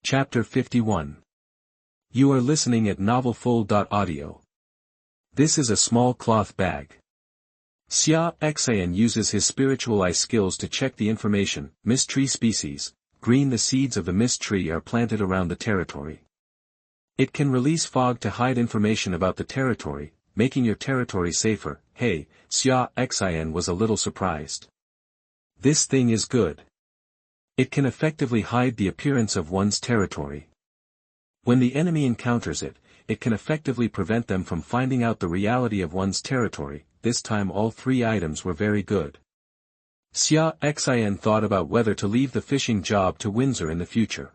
Chapter 51. You are listening at novelfull.audio. This is a small cloth bag. Xia Xin uses his spiritual eye skills to check the information. Mist tree species, green. The seeds of the mist tree are planted around the territory. It can release fog to hide information about the territory, making your territory safer. Hey, Xia Xin was a little surprised. This thing is good. It can effectively hide the appearance of one's territory. When the enemy encounters it, it can effectively prevent them from finding out the reality of one's territory. This time all three items were very good. Xia Xin thought about whether to leave the fishing job to Windsor in the future.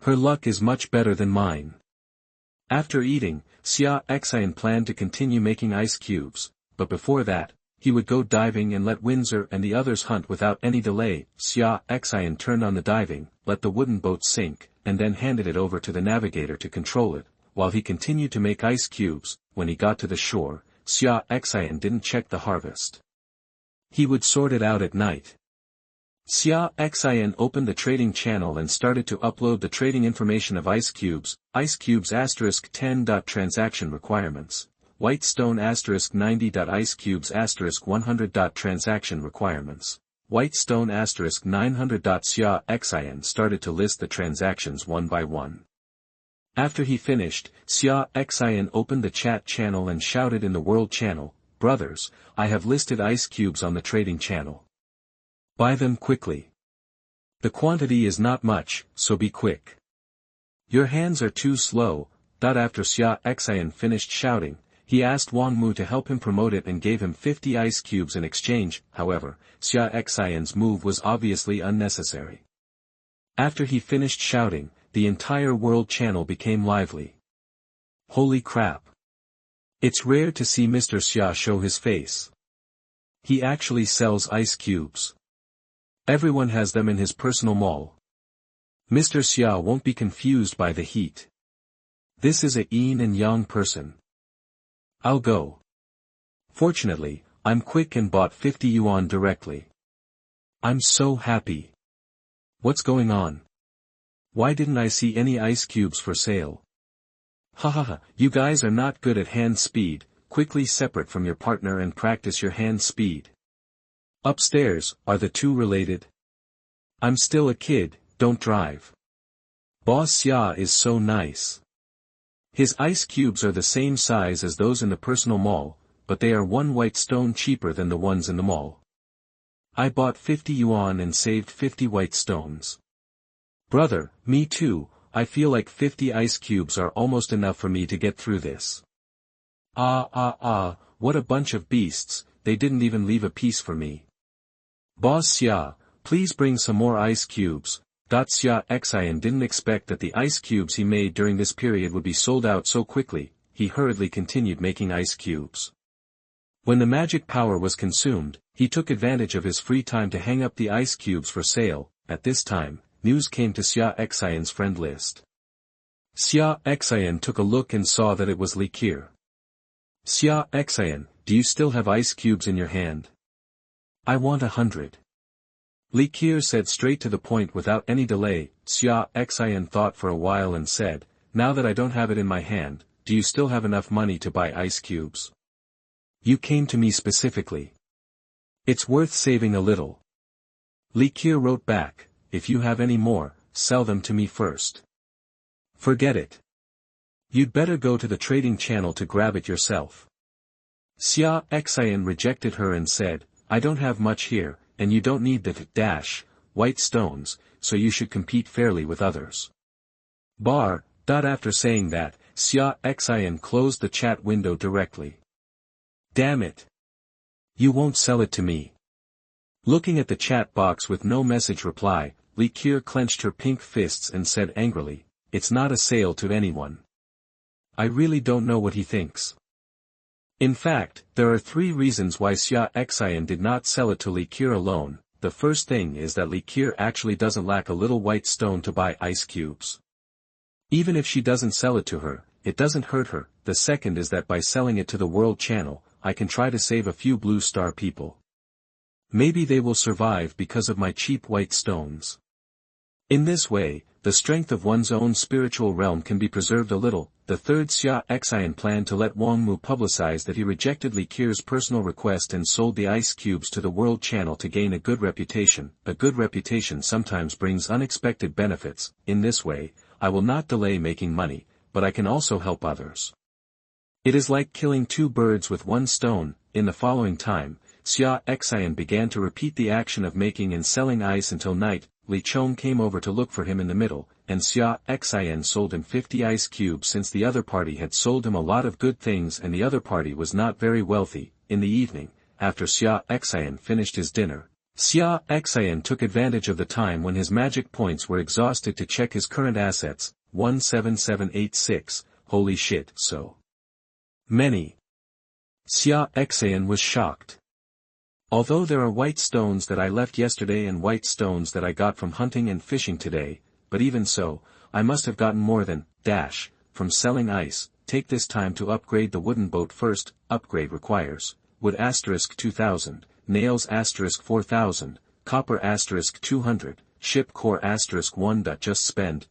Her luck is much better than mine. After eating, Xia Xin planned to continue making ice cubes, but before that, he would go diving and let Windsor and the others hunt without any delay. Xia Xin turned on the diving, let the wooden boat sink, and then handed it over to the navigator to control it, while he continued to make ice cubes. When he got to the shore, Xia Xin didn't check the harvest. He would sort it out at night. Xia Xin opened the trading channel and started to upload the trading information of ice cubes. Ice cubes *10. Transaction requirements. White stone *90. Ice cubes *100. Transaction requirements. White stone *900. Xia Xin started to list the transactions one by one. After he finished, Xia Xin opened the chat channel and shouted in the world channel, "Brothers, I have listed ice cubes on the trading channel. Buy them quickly. The quantity is not much, so be quick. Your hands are too slow." After Xia Xin finished shouting, he asked Wang Mu to help him promote it and gave him 50 ice cubes in exchange. However, Xia Xion's move was obviously unnecessary. After he finished shouting, the entire world channel became lively. Holy crap! It's rare to see Mr. Xia show his face. He actually sells ice cubes. Everyone has them in his personal mall. Mr. Xia won't be confused by the heat. This is a yin and yang person. I'll go. Fortunately, I'm quick and bought 50 yuan directly. I'm so happy. What's going on? Why didn't I see any ice cubes for sale? Hahaha, you guys are not good at hand speed. Quickly separate from your partner and practice your hand speed. Upstairs, are the two related? I'm still a kid, don't drive. Boss Xia is so nice. His ice cubes are the same size as those in the personal mall, but they are one white stone cheaper than the ones in the mall. I bought 50 yuan and saved 50 white stones. Brother, me too. I feel like 50 ice cubes are almost enough for me to get through this. What a bunch of beasts, they didn't even leave a piece for me. Boss Xia, please bring some more ice cubes. Xia Xin didn't expect that the ice cubes he made during this period would be sold out so quickly. He hurriedly continued making ice cubes. When the magic power was consumed, he took advantage of his free time to hang up the ice cubes for sale. At this time, news came to Xia Xion's friend list. Xia Xin took a look and saw that it was Li Qir. Xia Xin, do you still have ice cubes in your hand? I want 100. Li Qir said straight to the point without any delay. Xia Xin thought for a while and said, now that I don't have it in my hand, do you still have enough money to buy ice cubes? You came to me specifically. It's worth saving a little. Li Qir wrote back, if you have any more, sell them to me first. Forget it. You'd better go to the trading channel to grab it yourself. Xia Xin rejected her and said, I don't have much here, and you don't need the white stones, so you should compete fairly with others. After saying that, Xia Xin closed the chat window directly. Damn it. You won't sell it to me. Looking at the chat box with no message reply, Li Qir clenched her pink fists and said angrily, it's not a sale to anyone. I really don't know what he thinks. In fact, there are 3 reasons why Xia Xin did not sell it to Li Qir alone. The first thing is that Li Qir actually doesn't lack a little white stone to buy ice cubes. Even if she doesn't sell it to her, it doesn't hurt her. The second is that by selling it to the world channel, I can try to save a few blue star people. Maybe they will survive because of my cheap white stones. In this way, the strength of one's own spiritual realm can be preserved a little. The third Xia Xin planned to let Wang Mu publicize that he rejected Li Qir's personal request and sold the ice cubes to the world channel to gain a good reputation. A good reputation sometimes brings unexpected benefits. In this way, I will not delay making money, but I can also help others. It is like killing two birds with one stone. In the following time, Xia Xin began to repeat the action of making and selling ice until night. Li Chong came over to look for him in the middle, and Xia Xin sold him 50 ice cubes since the other party had sold him a lot of good things and the other party was not very wealthy. In the evening, after Xia Xin finished his dinner, Xia Xin took advantage of the time when his magic points were exhausted to check his current assets. 17786, holy shit, so many. Xia Xin was shocked. Although there are white stones that I left yesterday and white stones that I got from hunting and fishing today, but even so, I must have gotten more than, from selling ice. Take this time to upgrade the wooden boat first. Upgrade requires, wood * 2000, nails * 4000, copper * 200, ship core * 1. Just spend,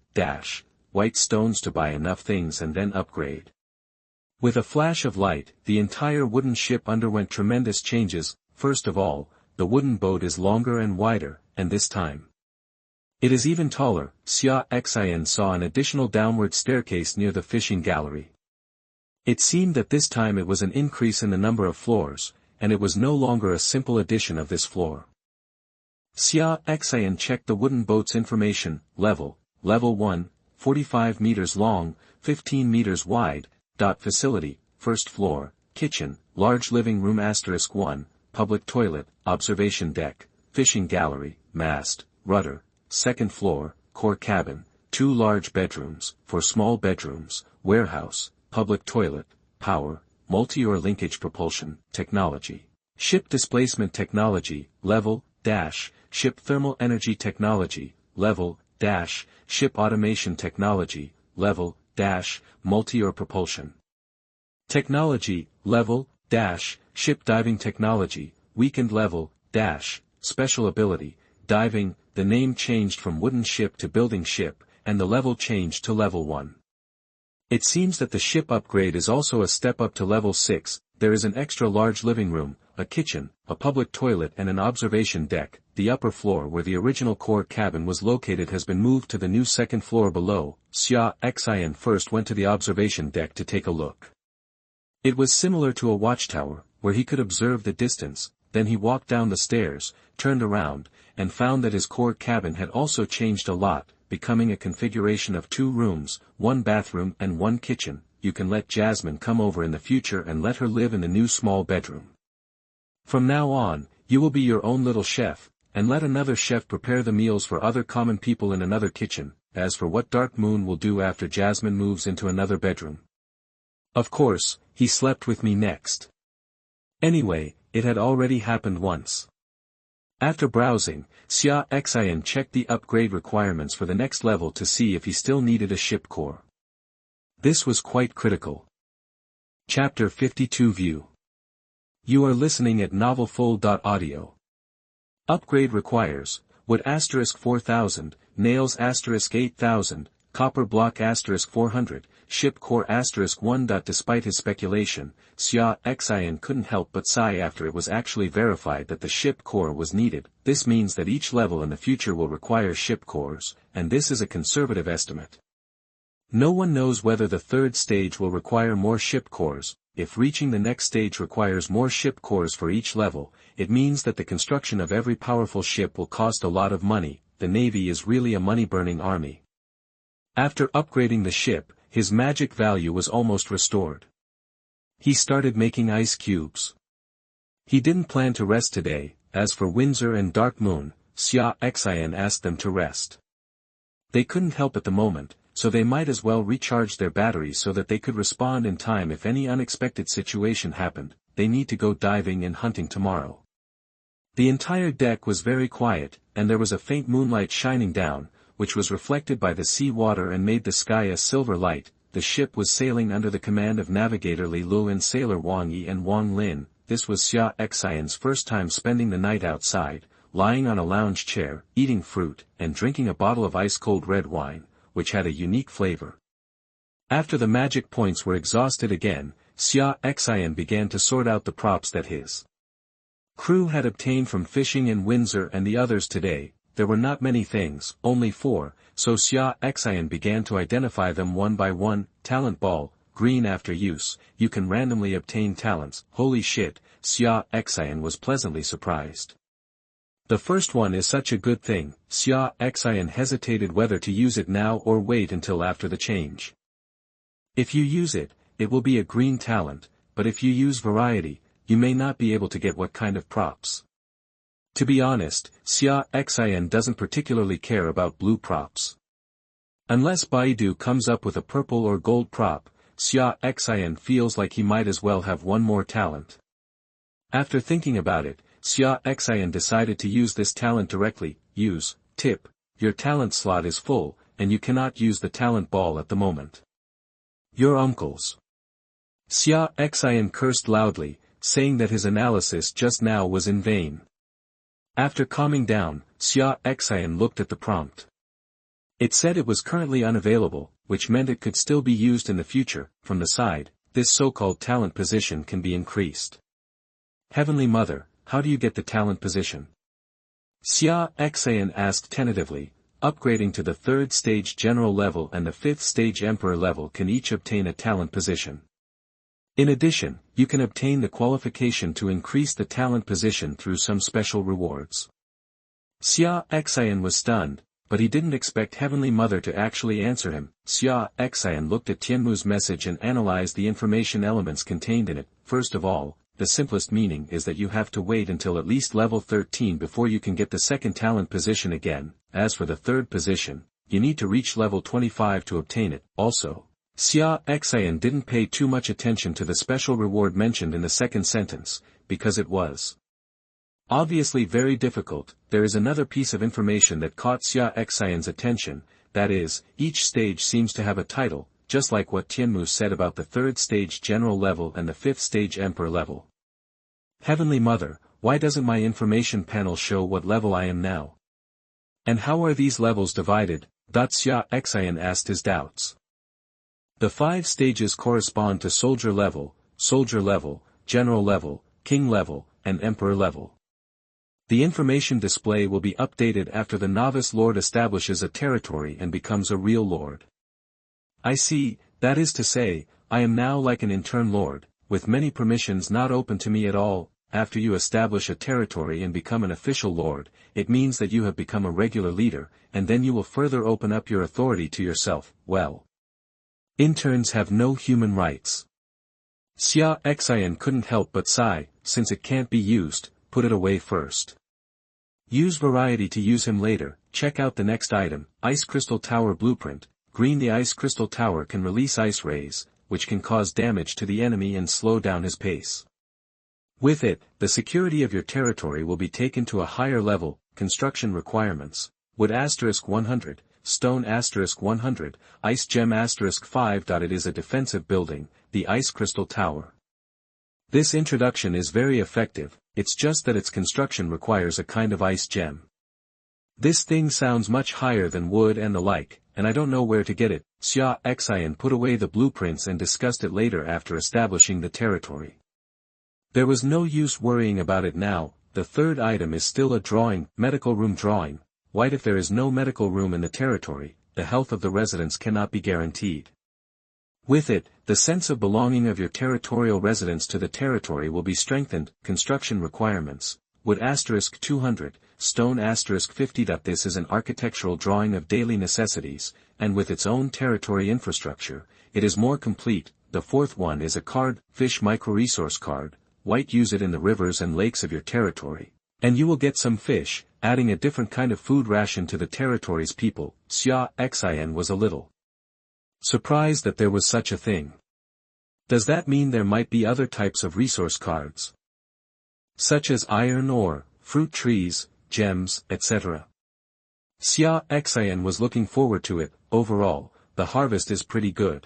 white stones to buy enough things and then upgrade. With a flash of light, the entire wooden ship underwent tremendous changes. First of all, the wooden boat is longer and wider, and this time it is even taller. Xia Xin saw an additional downward staircase near the fishing gallery. It seemed that this time it was an increase in the number of floors, and it was no longer a simple addition of this floor. Xia Xin checked the wooden boat's information. Level 1, 45 meters long, 15 meters wide. Facility, first floor, kitchen, large living room * 1, public toilet, observation deck, fishing gallery, mast, rudder, second floor, core cabin, 2 large bedrooms, 4 small bedrooms, warehouse, public toilet, power, multi or linkage propulsion, technology, ship displacement technology, level, ship thermal energy technology, level, ship automation technology, level, multi or propulsion technology, level, ship diving technology, weakened level, special ability, diving. The name changed from wooden ship to building ship, and the level changed to level 1. It seems that the ship upgrade is also a step up to level 6. There is an extra large living room, a kitchen, a public toilet and an observation deck. The upper floor where the original core cabin was located has been moved to the new second floor below. Xia Xin first went to the observation deck to take a look. It was similar to a watchtower, where he could observe the distance. Then he walked down the stairs, turned around, and found that his core cabin had also changed a lot, becoming a configuration of 2 rooms, 1 bathroom and 1 kitchen. You can let Jasmine come over in the future and let her live in the new small bedroom. From now on, you will be your own little chef, and let another chef prepare the meals for other common people in another kitchen. As for what Dark Moon will do after Jasmine moves into another bedroom. Of course, he slept with me next. Anyway, it had already happened once. After browsing, Xia Xin checked the upgrade requirements for the next level to see if he still needed a ship core. This was quite critical. Chapter 52 View. You are listening at novelfull.audio. Upgrade requires, wood * 4000, nails * 8000, copper block * 400, ship core * 1. Despite his speculation, Xia Xin couldn't help but sigh after it was actually verified that the ship core was needed. This means that each level in the future will require ship cores, and this is a conservative estimate. No one knows whether the third stage will require more ship cores. If reaching the next stage requires more ship cores for each level, it means that the construction of every powerful ship will cost a lot of money. The Navy is really a money-burning army. After upgrading the ship, his magic value was almost restored. He started making ice cubes. He didn't plan to rest today. As for Windsor and Dark Moon, Xia Xin asked them to rest. They couldn't help at the moment, so they might as well recharge their batteries so that they could respond in time if any unexpected situation happened. They need to go diving and hunting tomorrow. The entire deck was very quiet, and there was a faint moonlight shining down, which was reflected by the sea water and made the sky a silver light. The ship was sailing under the command of Navigator Li Lu and sailor Wang Yi and Wang Lin. This was Xia Xin's first time spending the night outside. lying on a lounge chair, eating fruit, and drinking a bottle of ice-cold red wine, which had a unique flavor. After the magic points were exhausted again, Xia Xin began to sort out the props that his crew had obtained from fishing in Windsor and the others today. There were not many things, only 4, so Xia Xin began to identify them one by one. Talent ball, green after use, you can randomly obtain talents. Holy shit, Xia Xin was pleasantly surprised. The first one is such a good thing. Xia Xin hesitated whether to use it now or wait until after the change. If you use it, it will be a green talent, but if you use variety, you may not be able to get what kind of props. To be honest, Xia Xin doesn't particularly care about blue props. Unless Baidu comes up with a purple or gold prop, Xia Xin feels like he might as well have one more talent. After thinking about it, Xia Xin decided to use this talent directly. Use, tip, your talent slot is full, and you cannot use the talent ball at the moment. Your uncles. Xia Xin cursed loudly, saying that his analysis just now was in vain. After calming down, Xia Xin looked at the prompt. It said it was currently unavailable, which meant it could still be used in the future. From the side, this so-called talent position can be increased. Heavenly Mother, how do you get the talent position? Xia Xin asked tentatively. Upgrading to the 3rd stage general level and the 5th stage emperor level can each obtain a talent position. In addition, you can obtain the qualification to increase the talent position through some special rewards. Xia Xin was stunned, but he didn't expect Heavenly Mother to actually answer him. Xia Xin looked at Tianmu's message and analyzed the information elements contained in it. First of all, the simplest meaning is that you have to wait until at least level 13 before you can get the 2nd talent position again. As for the 3rd position, you need to reach level 25 to obtain it. Also, Xia Xin didn't pay too much attention to the special reward mentioned in the 2nd sentence, because it was obviously very difficult. There is another piece of information that caught Xia Xin's attention, that is, each stage seems to have a title, just like what Tianmu said about the 3rd stage general level and the 5th stage emperor level. Heavenly Mother, why doesn't my information panel show what level I am now? And how are these levels divided? Xia Xin asked his doubts. The 5 stages correspond to soldier level, general level, king level, and emperor level. The information display will be updated after the novice lord establishes a territory and becomes a real lord. I see, that is to say, I am now like an intern lord, with many permissions not open to me at all. After you establish a territory and become an official lord, it means that you have become a regular leader, and then you will further open up your authority to yourself. Well, interns have no human rights. Xia Xin couldn't help but sigh. Since it can't be used, put it away first. Use variety to use him later. Check out the next item, Ice Crystal Tower Blueprint. Green. The Ice Crystal Tower can release ice rays, which can cause damage to the enemy and slow down his pace. With it, the security of your territory will be taken to a higher level. Construction requirements: wood *100, stone *100, ice gem *5. It is a defensive building, the Ice Crystal Tower. This introduction is very effective, it's just that its construction requires a kind of ice gem. This thing sounds much higher than wood and the like, and I don't know where to get it. Xia Xin put away the blueprints and discussed it later after establishing the territory. There was no use worrying about it now. The 3rd item is still a drawing, medical room drawing. White. If there is no medical room in the territory, the health of the residents cannot be guaranteed. With it, the sense of belonging of your territorial residents to the territory will be strengthened. Construction requirements: wood *200, stone *50. This is an architectural drawing of daily necessities, and with its own territory infrastructure, it is more complete. The 4th one is a card, fish micro-resource card. White. Use it in the rivers and lakes of your territory, and you will get some fish, adding a different kind of food ration to the territory's people. Xia Xin was a little surprised that there was such a thing. Does that mean there might be other types of resource cards? Such as iron ore, fruit trees, gems, etc. Xia Xin was looking forward to it. Overall, the harvest is pretty good.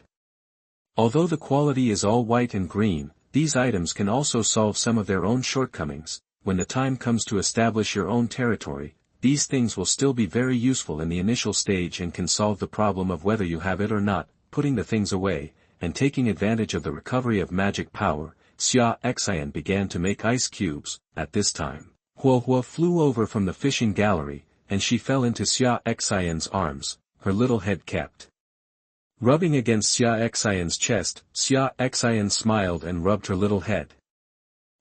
Although the quality is all white and green, these items can also solve some of their own shortcomings. when the time comes to establish your own territory, these things will still be very useful in the initial stage and can solve the problem of whether you have it or not, putting the things away, and taking advantage of the recovery of magic power. Xia Xin began to make ice cubes. At this time, Huohua flew over from the fishing gallery, and she fell into Xia Xin's arms, her little head kept rubbing against Xia Xin's chest. Xia Xin smiled and rubbed her little head.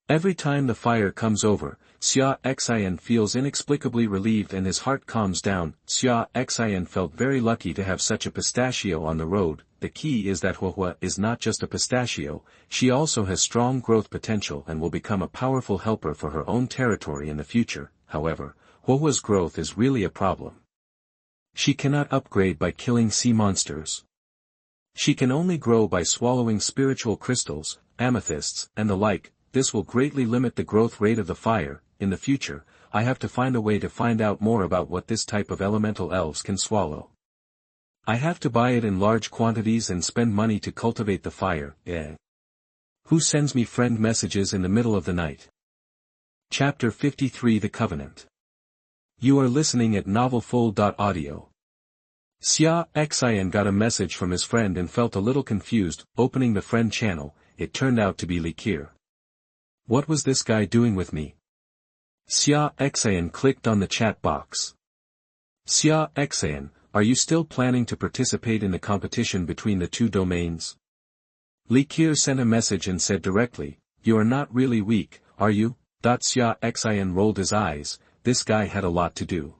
Every time the fire comes over, Xia Xin feels inexplicably relieved and his heart calms down. Xia Xin felt very lucky to have such a pistachio on the road. The key is that Huohua is not just a pistachio, she also has strong growth potential and will become a powerful helper for her own territory in the future. However, Huohua's growth is really a problem. She cannot upgrade by killing sea monsters. She can only grow by swallowing spiritual crystals, amethysts, and the like. This will greatly limit the growth rate of the fire. In the future, I have to find a way to find out more about what this type of elemental elves can swallow. I have to buy it in large quantities and spend money to cultivate the fire. Who sends me friend messages in the middle of the night? Chapter 53 The Covenant. You are listening at novelfull.audio. Xia Xin got a message from his friend and felt a little confused. Opening the friend channel, it turned out to be Likir. What was this guy doing with me? Xia Xin clicked on the chat box. Xia Xin, are you still planning to participate in the competition between the two domains? Likir sent a message and said directly, you are not really weak, are you? Xia Xin rolled his eyes. This guy had a lot to do.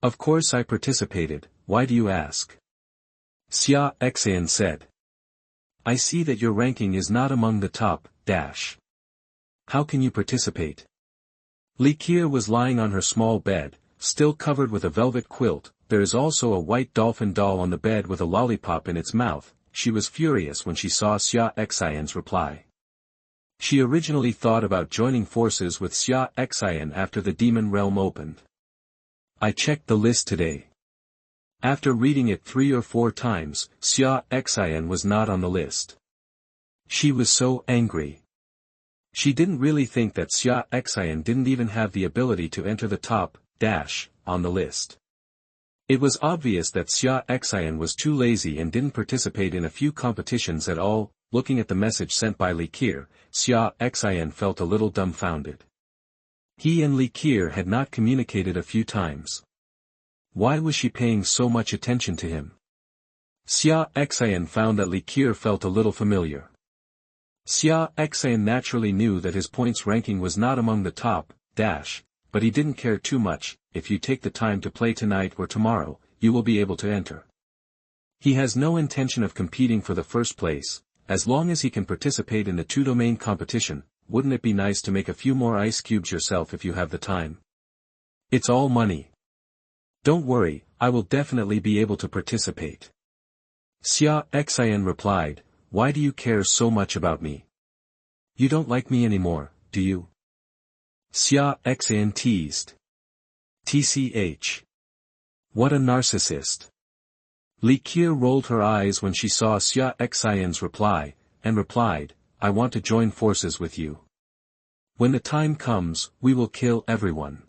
Of course I participated, why do you ask? Xia Xin said. I see that your ranking is not among the top, How can you participate? Likir was lying on her small bed, still covered with a velvet quilt. There is also a white dolphin doll on the bed with a lollipop in its mouth. She was furious when she saw Xia Xin's reply. She originally thought about joining forces with Xia Xin after the demon realm opened. I checked the list today. After reading it 3 or 4 times, Xia Xin was not on the list. She was so angry. She didn't really think that Xia Xin didn't even have the ability to enter the top, on the list. It was obvious that Xia Xin was too lazy and didn't participate in a few competitions at all. Looking at the message sent by Likir, Xia Xin felt a little dumbfounded. He and Likir had not communicated a few times. Why was she paying so much attention to him? Xia Xin found that Likir felt a little familiar. Xia Xin naturally knew that his points ranking was not among the top, but he didn't care too much. If you take the time to play tonight or tomorrow, you will be able to enter. He has no intention of competing for the first place, as long as he can participate in the two-domain competition. Wouldn't it be nice to make a few more ice cubes yourself if you have the time? It's all money. Don't worry, I will definitely be able to participate. Xia Xin replied, why do you care so much about me? You don't like me anymore, do you? Xia Xin teased. TCH. What a narcissist. Likir rolled her eyes when she saw Xia Xin's reply, and replied, I want to join forces with you. When the time comes, we will kill everyone.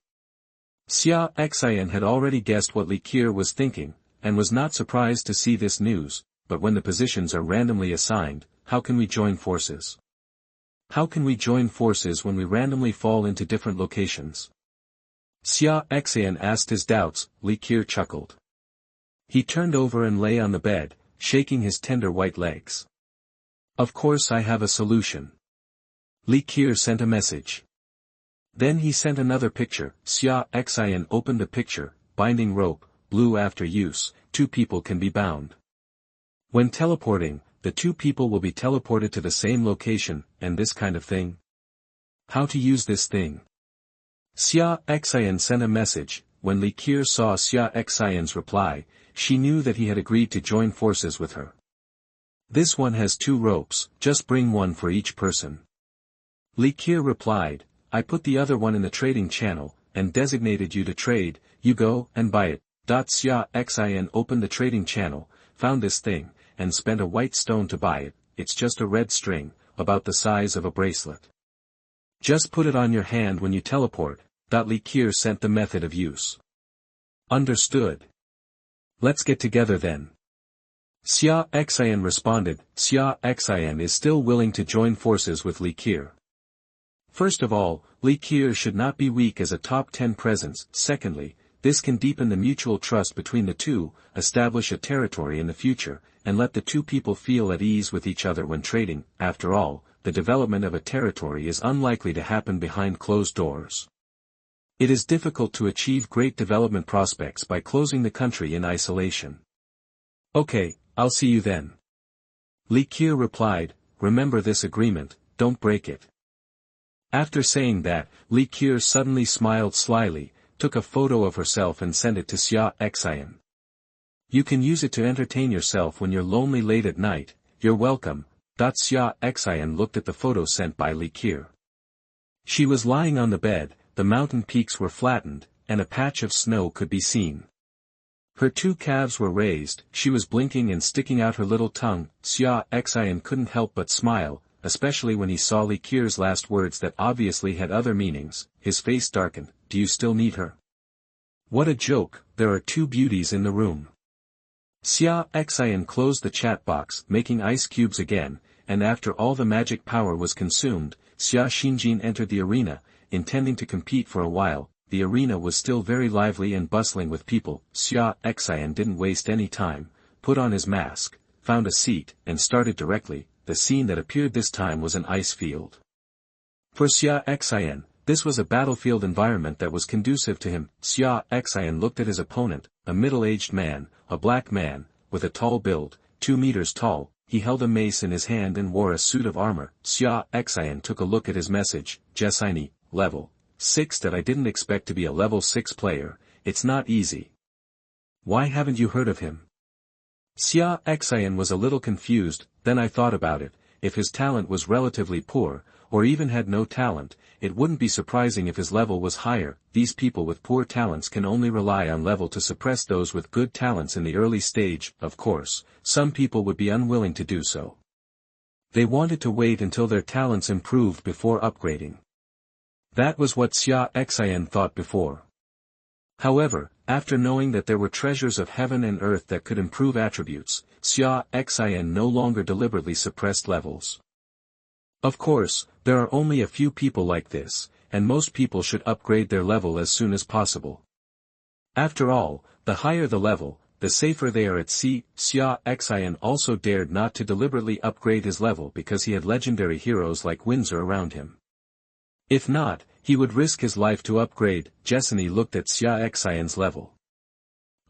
Xia Xin had already guessed what Likir was thinking, and was not surprised to see this news. But when the positions are randomly assigned, how can we join forces? How can we join forces when we randomly fall into different locations? Xia Xin asked his doubts. Likir chuckled. He turned over and lay on the bed, shaking his tender white legs. Of course I have a solution. Likir sent a message. Then he sent another picture. Xia Xin opened the picture. Binding rope, blue after use, 2 people can be bound. When teleporting, the 2 people will be teleported to the same location, and this kind of thing. How to use this thing? Xia Xin sent a message. When Likir saw Xia Xin's reply, she knew that he had agreed to join forces with her. This one has 2 ropes, just bring one for each person. Likir replied, I put the other one in the trading channel, and designated you to trade. You go and buy it. Xia Xin opened the trading channel, found this thing, and spent a white stone to buy it. It's just a red string, about the size of a bracelet. Just put it on your hand when you teleport. Li Qiu sent the method of use. Understood. Let's get together then. Xia Xin responded. Xia Xin is still willing to join forces with Li Qiu. First of all, Li Qiu should not be weak as a top 10 presence. Secondly, this can deepen the mutual trust between the two, establish a territory in the future, and let the two people feel at ease with each other when trading. After all, the development of a territory is unlikely to happen behind closed doors. It is difficult to achieve great development prospects by closing the country in isolation. Okay, I'll see you then. Li Qiu replied, remember this agreement, don't break it. After saying that, Li Qiu suddenly smiled slyly, took a photo of herself and sent it to Xia Xin. You can use it to entertain yourself when you're lonely late at night. You're welcome. Xia Xin looked at the photo sent by Li Qiu. She was lying on the bed, the mountain peaks were flattened, and a patch of snow could be seen. Her two calves were raised, she was blinking and sticking out her little tongue. Xia Xin couldn't help but smile, especially when he saw Li Qiu's last words that obviously had other meanings. His face darkened. Do you still need her? What a joke, there are two beauties in the room. Xia Xin closed the chat box, making ice cubes again, and after all the magic power was consumed, Xia Xin entered the arena, intending to compete for a while. The arena was still very lively and bustling with people. Xia Xin didn't waste any time, put on his mask, found a seat, and started directly. The scene that appeared this time was an ice field. For Xia Xin, this was a battlefield environment that was conducive to him. Xia Xin looked at his opponent, a middle-aged man, a black man, with a tall build, 2 meters tall. He held a mace in his hand and wore a suit of armor. Xia Xin took a look at his message. Jesini, level 6. That I didn't expect to be a level 6 player. It's not easy. Why haven't you heard of him? Xia Xin was a little confused. Then I thought about it. If his talent was relatively poor, or even had no talent, it wouldn't be surprising if his level was higher. These people with poor talents can only rely on level to suppress those with good talents in the early stage. Of course, some people would be unwilling to do so. They wanted to wait until their talents improved before upgrading. That was what Xia Xin thought before. However, after knowing that there were treasures of heaven and earth that could improve attributes, Xia Xin no longer deliberately suppressed levels. Of course, there are only a few people like this, and most people should upgrade their level as soon as possible. After all, the higher the level, the safer they are at sea. Xia Xin also dared not to deliberately upgrade his level because he had legendary heroes like Windsor around him. If not, he would risk his life to upgrade. Jesini looked at Xia Xin's level.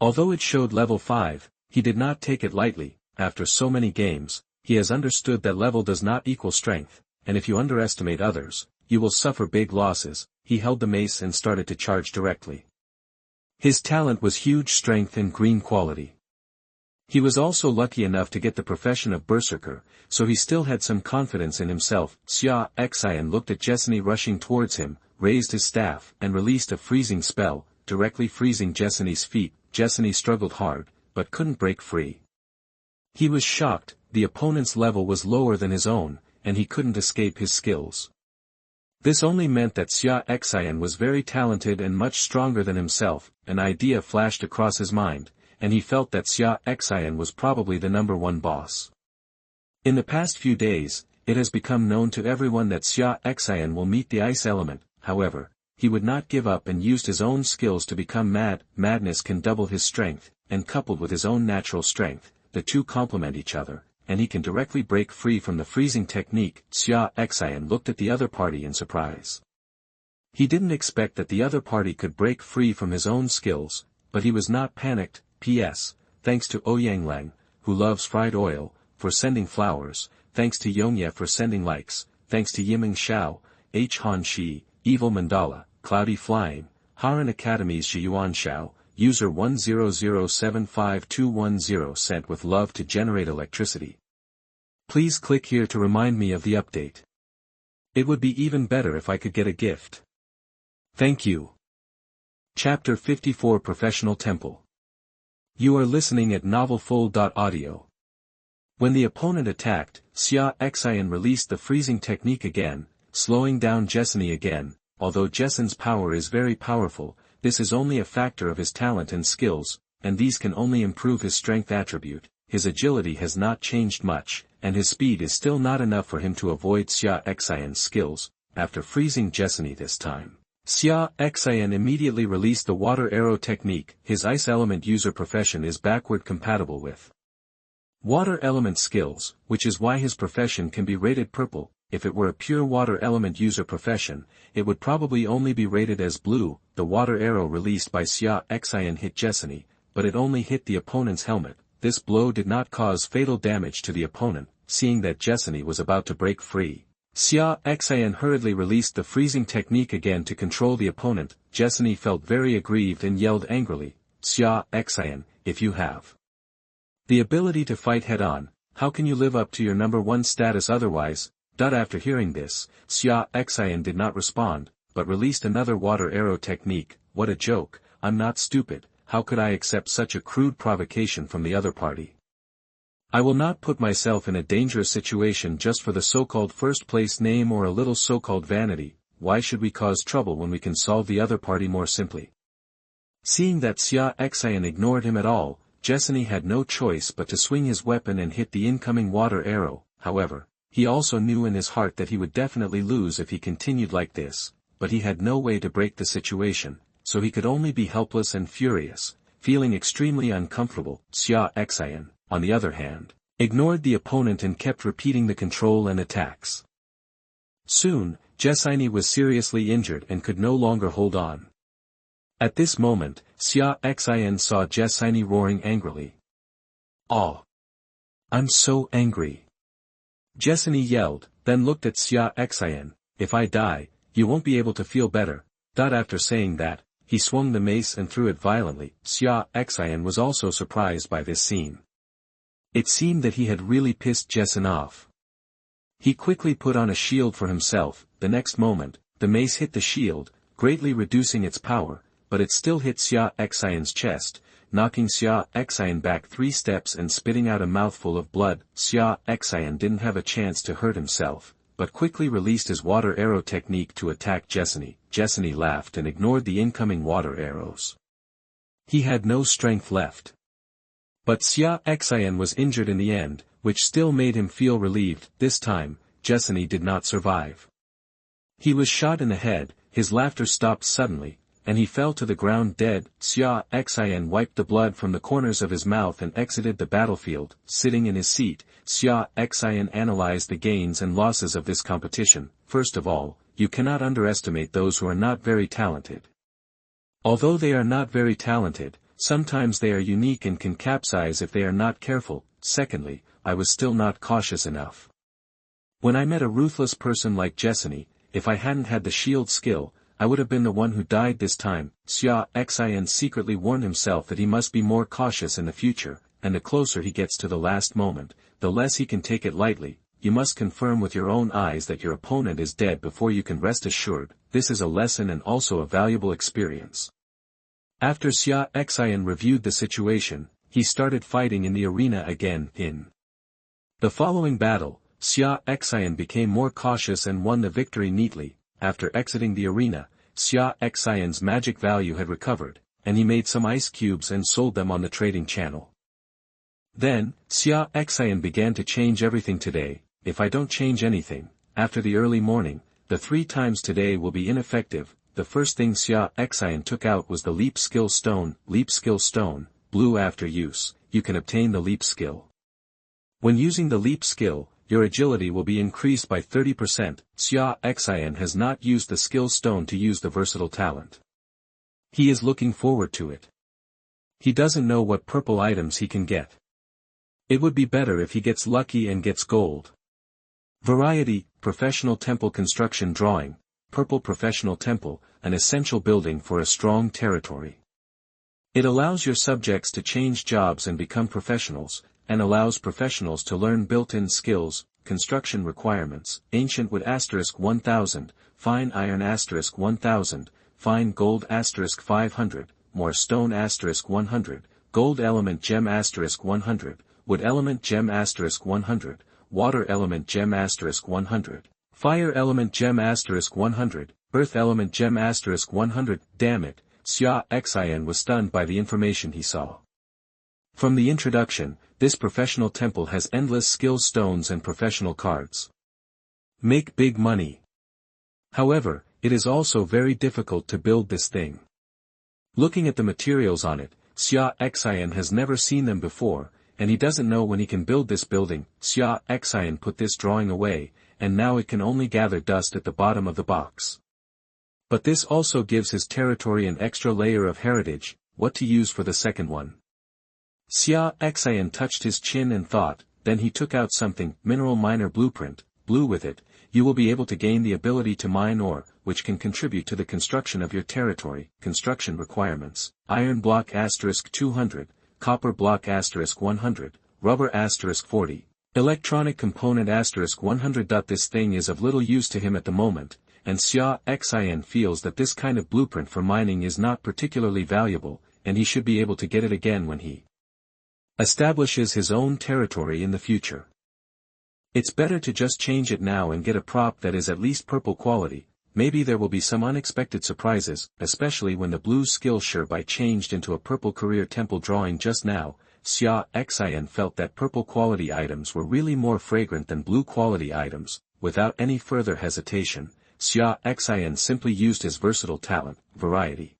Although it showed level 5, he did not take it lightly. After so many games, he has understood that level does not equal strength, and if you underestimate others, you will suffer big losses. He held the mace and started to charge directly. His talent was huge strength and green quality. He was also lucky enough to get the profession of berserker, so he still had some confidence in himself. Xia Xin looked at Jesini rushing towards him, raised his staff, and released a freezing spell, directly freezing Jesini's feet. Jesini struggled hard, but couldn't break free. He was shocked. The opponent's level was lower than his own, and he couldn't escape his skills. This only meant that Xia Xin was very talented and much stronger than himself. An idea flashed across his mind, and he felt that Xia Xin was probably the #1 boss. In the past few days, it has become known to everyone that Xia Xin will meet the ice element. However, he would not give up and used his own skills to become mad. Madness can double his strength, and coupled with his own natural strength, the two complement each other, and he can directly break free from the freezing technique. Xia Xin looked at the other party in surprise. He didn't expect that the other party could break free from his own skills, but he was not panicked. P.S. Thanks to Ouyanglang, who loves fried oil, for sending flowers. Thanks to Yongye for sending likes. Thanks to Yiming Xiao, H. Han Shi, Evil Mandala, Cloudy Flying, Haran Academy's Zhiyuan Xiao, user 100752210 sent with love to generate electricity. Please click here to remind me of the update. It would be even better if I could get a gift. Thank you. Chapter 54 Professional Temple. You are listening at novelfull.audio. When the opponent attacked, Xia Xin released the freezing technique again. slowing down Jeseni again. Although Jessen's power is very powerful, this is only a factor of his talent and skills, and these can only improve his strength attribute. His agility has not changed much, and his speed is still not enough for him to avoid Xia Xian's skills. After freezing Jeseni this time, Xia Xian immediately released the water arrow technique. His ice element user profession is backward compatible with water element skills, which is why his profession can be rated purple. If it were a pure water element user profession, it would probably only be rated as blue. The water arrow released by Xia Xian hit Jeseni, but it only hit the opponent's helmet. This blow did not cause fatal damage to the opponent. Seeing that Jeseni was about to break free, Xia Xian hurriedly released the freezing technique again to control the opponent. Jeseni felt very aggrieved and yelled angrily, "Xia Xian, if you have the ability to fight head-on, how can you live up to your number 1 status otherwise?" After hearing this, Xia Xian did not respond, but released another water arrow technique. What a joke, I'm not stupid, how could I accept such a crude provocation from the other party? I will not put myself in a dangerous situation just for the so-called first-place name or a little so-called vanity. Why should we cause trouble when we can solve the other party more simply? Seeing that Xia Xian ignored him at all, Jeseni had no choice but to swing his weapon and hit the incoming water arrow. However, he also knew in his heart that he would definitely lose if he continued like this, but he had no way to break the situation, so he could only be helpless and furious, feeling extremely uncomfortable. Xia Xian, on the other hand, ignored the opponent and kept repeating the control and attacks. Soon, Jeseni was seriously injured and could no longer hold on. At this moment, Xia Xian saw Jeseni roaring angrily. "Oh! I'm so angry!" Jeseni yelled, then looked at Xia Xian, "If I die, you won't be able to feel better." After saying that, he swung the mace and threw it violently. Xia Xian was also surprised by this scene. It seemed that he had really pissed Jeseni off. He quickly put on a shield for himself. The next moment, the mace hit the shield, greatly reducing its power, but it still hit Xia Xian's chest, knocking Xia Xian back 3 steps and spitting out a mouthful of blood. Xia Xian didn't have a chance to hurt himself, but quickly released his water arrow technique to attack Jeseni. Jeseni laughed and ignored the incoming water arrows. He had no strength left. But Xia Xian was injured in the end, which still made him feel relieved. This time, Jeseni did not survive. He was shot in the head. His laughter stopped suddenly, and he fell to the ground dead. Xia Xian wiped the blood from the corners of his mouth and exited the battlefield. Sitting in his seat, Xia Xian analyzed the gains and losses of this competition. First of all, you cannot underestimate those who are not very talented. Although they are not very talented, sometimes they are unique and can capsize if they are not careful. Secondly, I was still not cautious enough. When I met a ruthless person like Jeseni, if I hadn't had the shield skill, I would have been the one who died this time. Xia Xian secretly warned himself that he must be more cautious in the future, and the closer he gets to the last moment, the less he can take it lightly. You must confirm with your own eyes that your opponent is dead before you can rest assured. This is a lesson and also a valuable experience. After Xia Xian reviewed the situation, he started fighting in the arena again. In the following battle, Xia Xian became more cautious and won the victory neatly. After exiting the arena, Xia Xian's magic value had recovered, and he made some ice cubes and sold them on the trading channel. Then, Xia Xian began to change everything today. If I don't change anything, after the early morning, the 3 times today will be ineffective. The first thing Xia Xian took out was the leap skill stone. Leap skill stone, blue. After use, you can obtain the leap skill. When using the leap skill, your agility will be increased by 30%. Xia Xian has not used the skill stone to use the versatile talent. He is looking forward to it. He doesn't know what purple items he can get. It would be better if he gets lucky and gets gold. Variety, professional temple construction drawing, purple professional temple, an essential building for a strong territory. It allows your subjects to change jobs and become professionals, and allows professionals to learn built-in skills. Construction requirements: ancient wood *1000, fine iron *1000, fine gold *500, more stone *100, gold element gem *100, wood element gem *100, water element gem *100, Fire element gem asterisk 100, earth element gem asterisk 100, damn it, Xia Xin was stunned by the information he saw. From the introduction, this professional temple has endless skill stones and professional cards. Make big money. However, it is also very difficult to build this thing. Looking at the materials on it, Xia Xin has never seen them before, and he doesn't know when he can build this building. Xia Xin put this drawing away, and now it can only gather dust at the bottom of the box. But this also gives his territory an extra layer of heritage. What to use for the second one? Xia Xin touched his chin and thought, then he took out something, mineral miner blueprint, blue with it. You will be able to gain the ability to mine ore, which can contribute to the construction of your territory. Construction requirements: iron block asterisk 200, copper block asterisk 100, rubber asterisk 40, electronic component asterisk 100. This thing is of little use to him at the moment, and Xia Xin feels that this kind of blueprint for mining is not particularly valuable, and he should be able to get it again when he establishes his own territory in the future. It's better to just change it now and get a prop that is at least purple quality. Maybe there will be some unexpected surprises, especially when the blue skill sherby changed into a purple career temple drawing just now. Xia Xin felt that purple quality items were really more fragrant than blue quality items. Without any further hesitation, Xia Xin simply used his versatile talent, variety.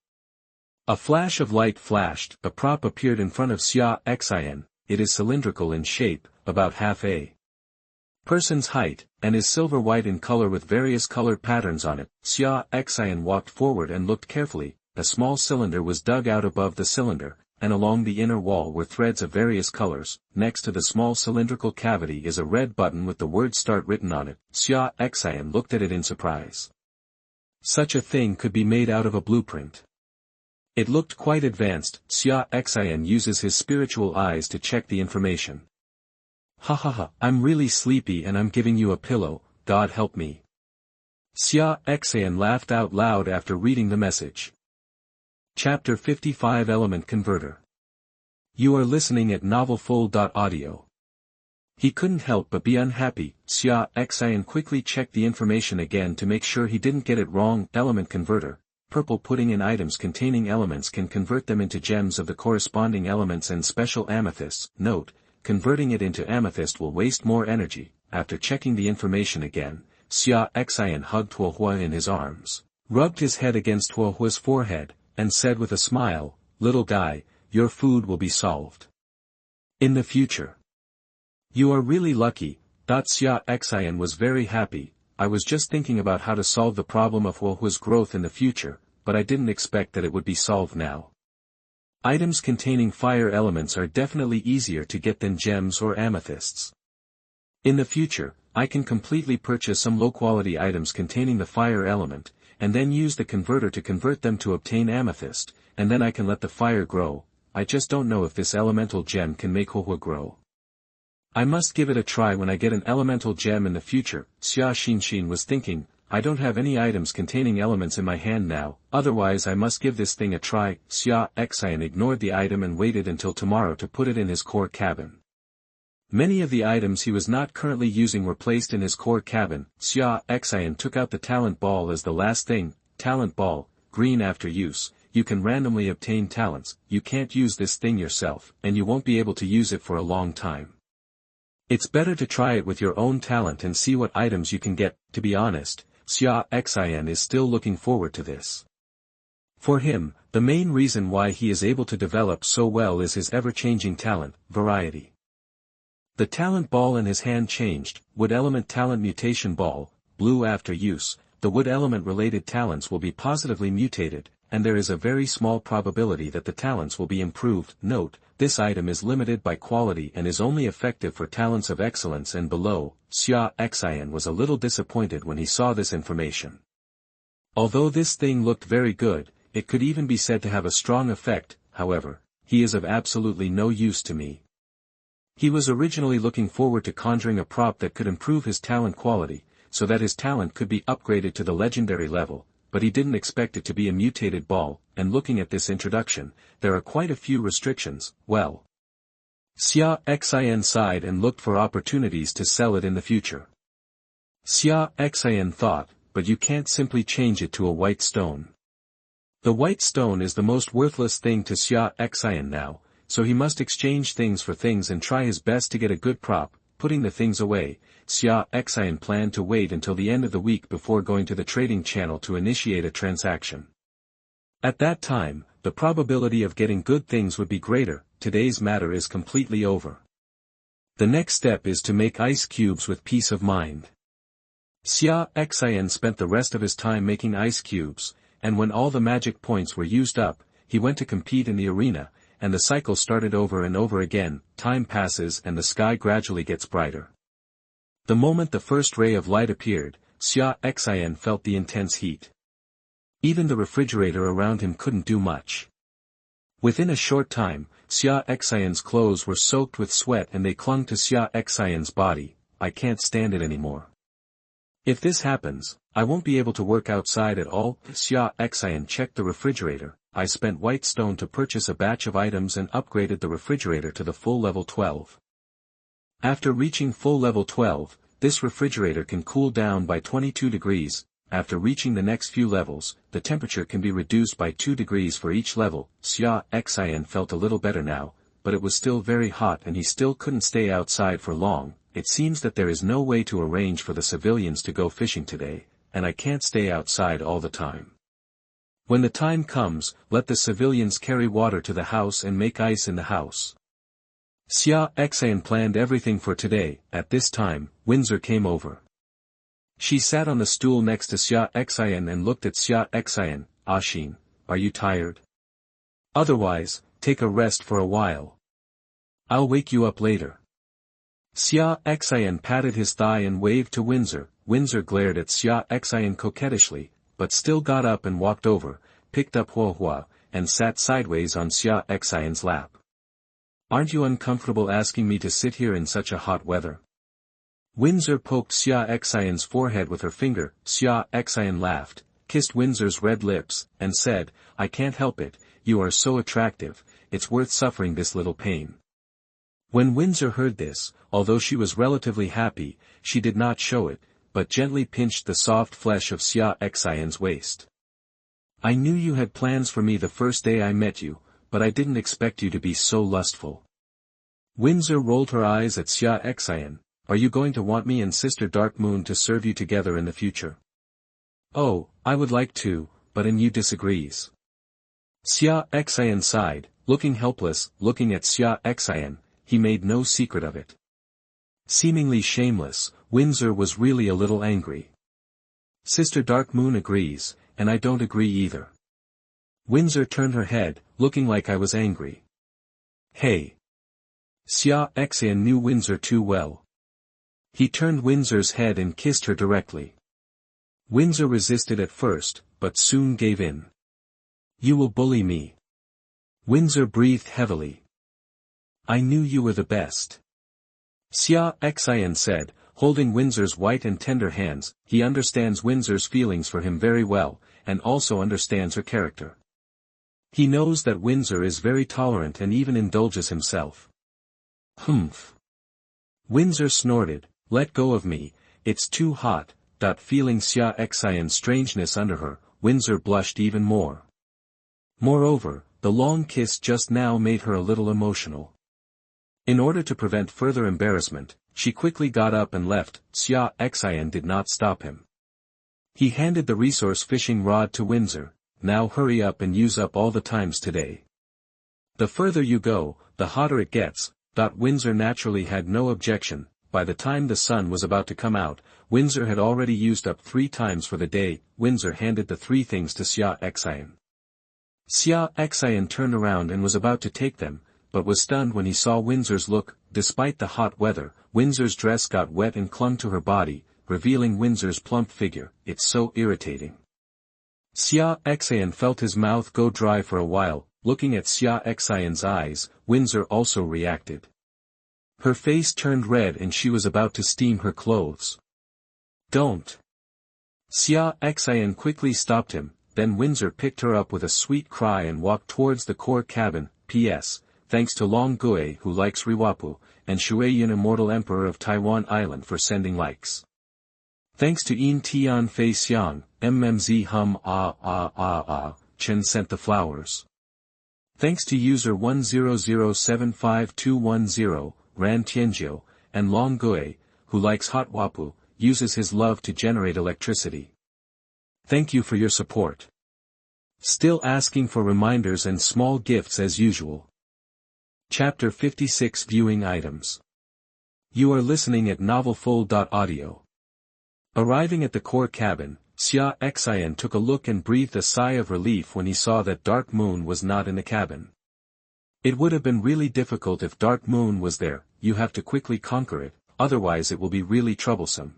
A flash of light flashed, a prop appeared in front of Xia Xin. It is cylindrical in shape, about half a person's height, and is silver-white in color with various colored patterns on it. Xia Xin walked forward and looked carefully. A small cylinder was dug out above the cylinder, and along the inner wall were threads of various colors. Next to the small cylindrical cavity is a red button with the word START written on it. Xia Xin looked at it in surprise. Such a thing could be made out of a blueprint. It looked quite advanced. Xia Xin uses his spiritual eyes to check the information. Ha ha ha, I'm really sleepy and I'm giving you a pillow, God help me. Xia Xin laughed out loud after reading the message. Chapter 55 Element Converter. You are listening at novelfull.audio. He couldn't help but be unhappy. Xia Xin quickly checked the information again to make sure he didn't get it wrong. Element Converter. Purple putting in items containing elements can convert them into gems of the corresponding elements and special amethysts. Note: converting it into amethyst will waste more energy. After checking the information again, Xia Xin hugged Huohua in his arms, rubbed his head against Huohua's forehead, and said with a smile, "Little guy, your food will be solved in the future. You are really lucky." Xia Xin was very happy. I was just thinking about how to solve the problem of Huohua's growth in the future, but I didn't expect that it would be solved now. Items containing fire elements are definitely easier to get than gems or amethysts. In the future, I can completely purchase some low-quality items containing the fire element, and then use the converter to convert them to obtain amethyst, and then I can let the fire grow. I just don't know if this elemental gem can make Huohua grow. I must give it a try when I get an elemental gem in the future. Xia Xin was thinking, I don't have any items containing elements in my hand now, otherwise I must give this thing a try. Xia Xin ignored the item and waited until tomorrow to put it in his core cabin. Many of the items he was not currently using were placed in his core cabin. Xia Xin took out the talent ball as the last thing. Talent ball, green after use. You can randomly obtain talents. You can't use this thing yourself, and you won't be able to use it for a long time. It's better to try it with your own talent and see what items you can get. To be honest, Xia Xin is still looking forward to this. For him, the main reason why he is able to develop so well is his ever-changing talent, variety. The talent ball in his hand changed. Wood element talent mutation ball, blue after use. The wood element related talents will be positively mutated, and there is a very small probability that the talents will be improved. Note: this item is limited by quality and is only effective for talents of excellence and below. Xia Xin was a little disappointed when he saw this information. Although this thing looked very good, it could even be said to have a strong effect. However, he is of absolutely no use to me. He was originally looking forward to conjuring a prop that could improve his talent quality, so that his talent could be upgraded to the legendary level, but he didn't expect it to be a mutated ball, and looking at this introduction, there are quite a few restrictions. Well, Xia Xin sighed and looked for opportunities to sell it in the future. Xia Xin thought, but you can't simply change it to a white stone. The white stone is the most worthless thing to Xia Xin now, so he must exchange things for things and try his best to get a good prop. Putting the things away, Xia Xin planned to wait until the end of the week before going to the trading channel to initiate a transaction. At that time, the probability of getting good things would be greater. Today's matter is completely over. The next step is to make ice cubes with peace of mind. Xia Xin spent the rest of his time making ice cubes, and when all the magic points were used up, he went to compete in the arena, and the cycle started over and over again. Time passes and the sky gradually gets brighter. The moment the first ray of light appeared, Xia Xin felt the intense heat. Even the refrigerator around him couldn't do much. Within a short time, Xia Xin's clothes were soaked with sweat and they clung to Xia Xin's body. I can't stand it anymore. If this happens, I won't be able to work outside at all. Xia Xin checked the refrigerator. I spent white stone to purchase a batch of items and upgraded the refrigerator to the full level 12. After reaching full level 12, this refrigerator can cool down by 22 degrees. After reaching the next few levels, the temperature can be reduced by 2 degrees for each level. Xia Xin felt a little better now, but it was still very hot and he still couldn't stay outside for long. It seems that there is no way to arrange for the civilians to go fishing today, and I can't stay outside all the time. When the time comes, let the civilians carry water to the house and make ice in the house. Xia Xin planned everything for today. At this time, Windsor came over. She sat on the stool next to Xia Xin and looked at Xia Xin. Xin, are you tired? Otherwise, take a rest for a while. I'll wake you up later. Xia Xin patted his thigh and waved to Windsor. Windsor glared at Xia Xin coquettishly, but still got up and walked over, picked up Huahua, and sat sideways on Xia Xin's lap. Aren't you uncomfortable asking me to sit here in such a hot weather? Windsor poked Xia Xin's forehead with her finger. Xia Xin laughed, kissed Windsor's red lips, and said, I can't help it, you are so attractive, it's worth suffering this little pain. When Windsor heard this, although she was relatively happy, she did not show it, but gently pinched the soft flesh of Xia Xin's waist. I knew you had plans for me the first day I met you, but I didn't expect you to be so lustful. Windsor rolled her eyes at Xia Xin. Are you going to want me and Sister Dark Moon to serve you together in the future? Oh, I would like to, but Yu disagrees. Xia Xin sighed, looking helpless, looking at Xia Xin. He made no secret of it. Seemingly shameless, Windsor was really a little angry. Sister Dark Moon agrees, and I don't agree either. Windsor turned her head, looking like I was angry. Hey. Xia Xin knew Windsor too well. He turned Windsor's head and kissed her directly. Windsor resisted at first, but soon gave in. You will bully me. Windsor breathed heavily. I knew you were the best. Xia Xin said, holding Windsor's white and tender hands. He understands Windsor's feelings for him very well, and also understands her character. He knows that Windsor is very tolerant and even indulges himself. Humph. Windsor snorted, let go of me, it's too hot. Feeling Xia Xin's strangeness under her, Windsor blushed even more. Moreover, the long kiss just now made her a little emotional. In order to prevent further embarrassment, she quickly got up and left. Xia Xin did not stop him. He handed the resource fishing rod to Windsor. Now hurry up and use up all the times today. The further you go, the hotter it gets. Windsor naturally had no objection. By the time the sun was about to come out, Windsor had already used up 3 times for the day. Windsor handed the 3 things to Xia Xin. Xia Xin turned around and was about to take them, but was stunned when he saw Windsor's look. Despite the hot weather, Windsor's dress got wet and clung to her body, revealing Windsor's plump figure. It's so irritating. Xia Xin felt his mouth go dry for a while. Looking at Xia Xin's eyes, Windsor also reacted. Her face turned red and she was about to steam her clothes. Don't. Xia Xin quickly stopped him, then Windsor picked her up with a sweet cry and walked towards the core cabin. P.S. Thanks to Long Gui who likes Riwapu, and Shuiyin Immortal Emperor of Taiwan Island for sending likes. Thanks to Een Tian Fei Xiang, MMZ Hum Chen sent the flowers. Thanks to user 100752210, Ran Tianjiu, and Long Gui, who likes hot wapu, uses his love to generate electricity. Thank you for your support. Still asking for reminders and small gifts as usual. Chapter 56 Viewing Items. You are listening at novelfull.audio. Arriving at the core cabin, Xia Xin took a look and breathed a sigh of relief when he saw that Dark Moon was not in the cabin. It would have been really difficult if Dark Moon was there. You have to quickly conquer it, otherwise it will be really troublesome.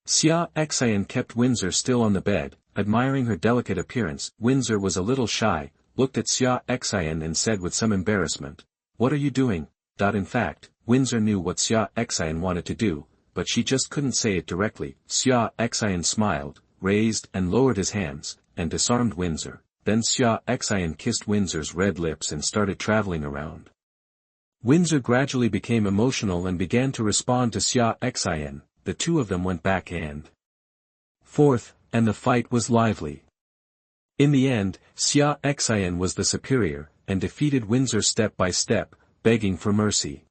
Xia Xin kept Windsor still on the bed, admiring her delicate appearance. Windsor was a little shy, looked at Xia Xin and said with some embarrassment, "What are you doing?" In fact, Windsor knew what Xia Xin wanted to do, but she just couldn't say it directly. Xia Xin smiled, raised and lowered his hands, and disarmed Windsor. Then Xia Xin kissed Windsor's red lips and started traveling around. Windsor gradually became emotional and began to respond to Xia Xin. The two of them went back and forth, and the fight was lively. In the end, Xia Xin was the superior, and defeated Windsor step by step, begging for mercy.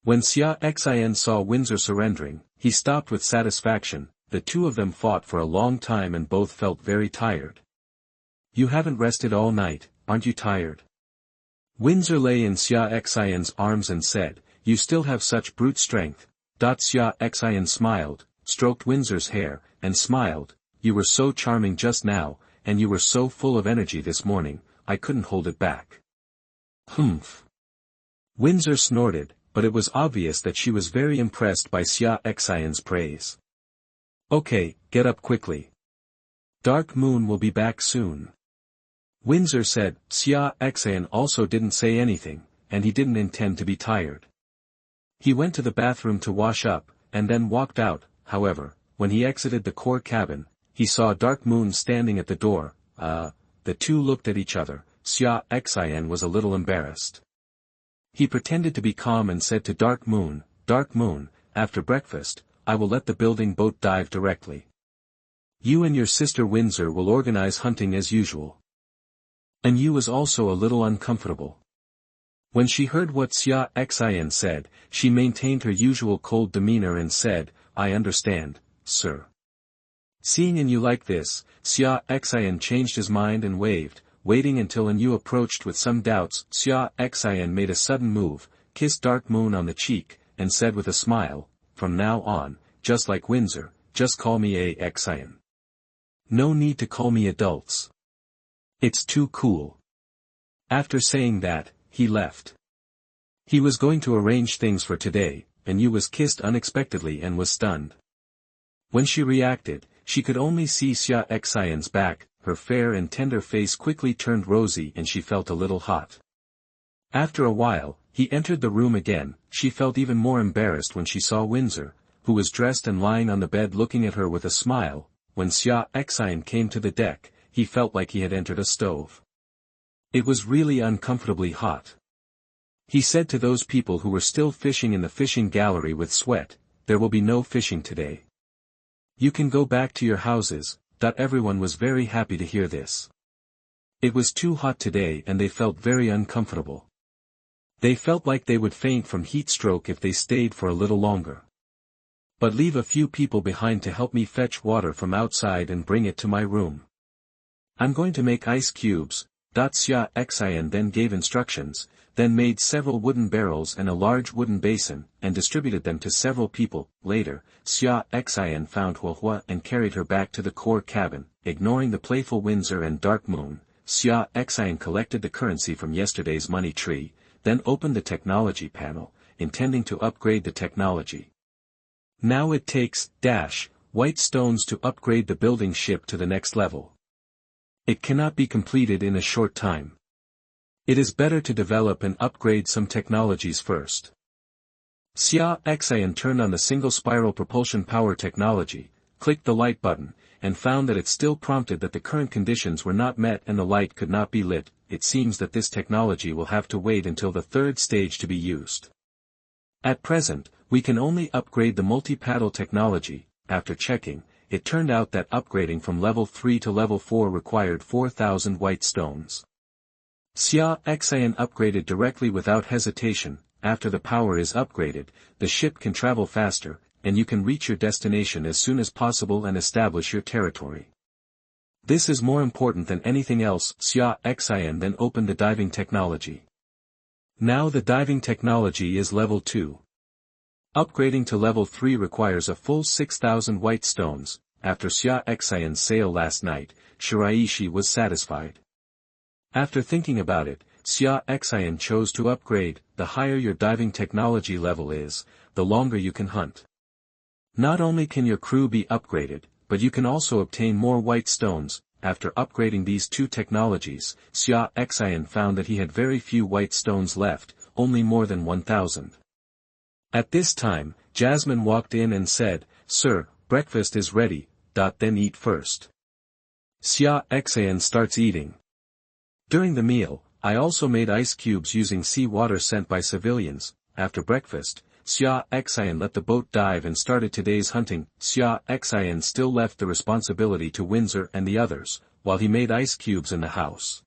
When Xia Xin saw Windsor surrendering, he stopped with satisfaction. The two of them fought for a long time and both felt very tired. "You haven't rested all night, aren't you tired?" Windsor lay in Xia Xin's arms and said, "You still have such brute strength." Xia Xin smiled, stroked Windsor's hair, and smiled, "You were so charming just now, and you were so full of energy this morning, I couldn't hold it back." "Humph." Windsor snorted, but it was obvious that she was very impressed by Xia Xin's praise. "Okay, get up quickly. Dark Moon will be back soon." Windsor said. Xia Xin also didn't say anything, and he didn't intend to be tired. He went to the bathroom to wash up, and then walked out. However, when he exited the core cabin, he saw Dark Moon standing at the door. The two looked at each other. Xia Xin was a little embarrassed. He pretended to be calm and said to Dark Moon, "Dark Moon, after breakfast, I will let the building boat dive directly. You and your sister Windsor will organize hunting as usual." And you was also a little uncomfortable. When she heard what Xia Xin said, she maintained her usual cold demeanor and said, "I understand, sir." Seeing you like this, Xia Xin changed his mind and waved, waiting until Yu approached with some doubts. Xia Xin made a sudden move, kissed Dark Moon on the cheek, and said with a smile, "From now on, just like Windsor, just call me Xin. No need to call me adults. It's too cool." After saying that, he left. He was going to arrange things for today, and Yu was kissed unexpectedly and was stunned. When she reacted, she could only see Xia Xin's back. Her fair and tender face quickly turned rosy and she felt a little hot. After a while, he entered the room again. She felt even more embarrassed when she saw Windsor, who was dressed and lying on the bed looking at her with a smile. When Xia Xin came to the deck, he felt like he had entered a stove. It was really uncomfortably hot. He said to those people who were still fishing in the fishing gallery with sweat, "There will be no fishing today. You can go back to your houses." Everyone was very happy to hear this. It was too hot today and they felt very uncomfortable. They felt like they would faint from heat stroke if they stayed for a little longer. "But leave a few people behind to help me fetch water from outside and bring it to my room. I'm going to make ice cubes." Xia Xin then gave instructions, then made several wooden barrels and a large wooden basin, and distributed them to several people. Later, Xia Xin found Huahua and carried her back to the core cabin. Ignoring the playful Windsor and Dark Moon, Xia Xin collected the currency from yesterday's money tree, then opened the technology panel, intending to upgrade the technology. Now it takes white stones to upgrade the building ship to the next level. It cannot be completed in a short time. It is better to develop and upgrade some technologies first. Xia Xin turned on the single spiral propulsion power technology, clicked the light button, and found that it still prompted that the current conditions were not met and the light could not be lit. It seems that this technology will have to wait until the third stage to be used. At present, we can only upgrade the multi-paddle technology. after checking, it turned out that upgrading from level 3 to level 4 required 4,000 white stones. Xia Xin upgraded directly without hesitation. After the power is upgraded, the ship can travel faster, and you can reach your destination as soon as possible and establish your territory. This is more important than anything else. Xia Xin then opened the diving technology. Now the diving technology is level 2. Upgrading to level 3 requires a full 6,000 white stones. After Xia Xin's sale last night, Shiraishi was satisfied. After thinking about it, Xia Xin chose to upgrade. The higher your diving technology level is, the longer you can hunt. Not only can your crew be upgraded, but you can also obtain more white stones. After upgrading these two technologies, Xia Xin found that he had very few white stones left, only more than 1,000. At this time, Jasmine walked in and said, "Sir, breakfast is ready, then eat first." Xia Xin starts eating. During the meal, I also made ice cubes using sea water sent by civilians. After breakfast, Xia Xin let the boat dive and started today's hunting. Xia Xin still left the responsibility to Windsor and the others, while he made ice cubes in the house.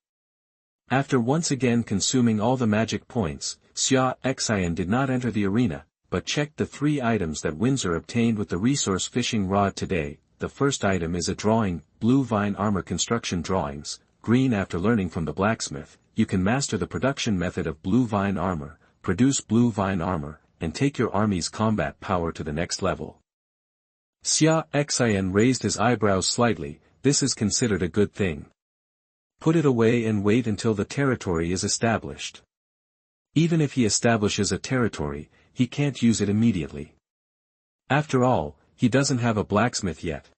After once again consuming all the magic points, Xia Xin did not enter the arena, but checked the 3 items that Windsor obtained with the resource fishing rod today. The first item is a drawing, blue vine armor construction drawings, green. After learning from the blacksmith, you can master the production method of blue vine armor, produce blue vine armor, and take your army's combat power to the next level. Xia Xin raised his eyebrows slightly. This is considered a good thing. Put it away and wait until the territory is established. Even if he establishes a territory, he can't use it immediately. After all, he doesn't have a blacksmith yet.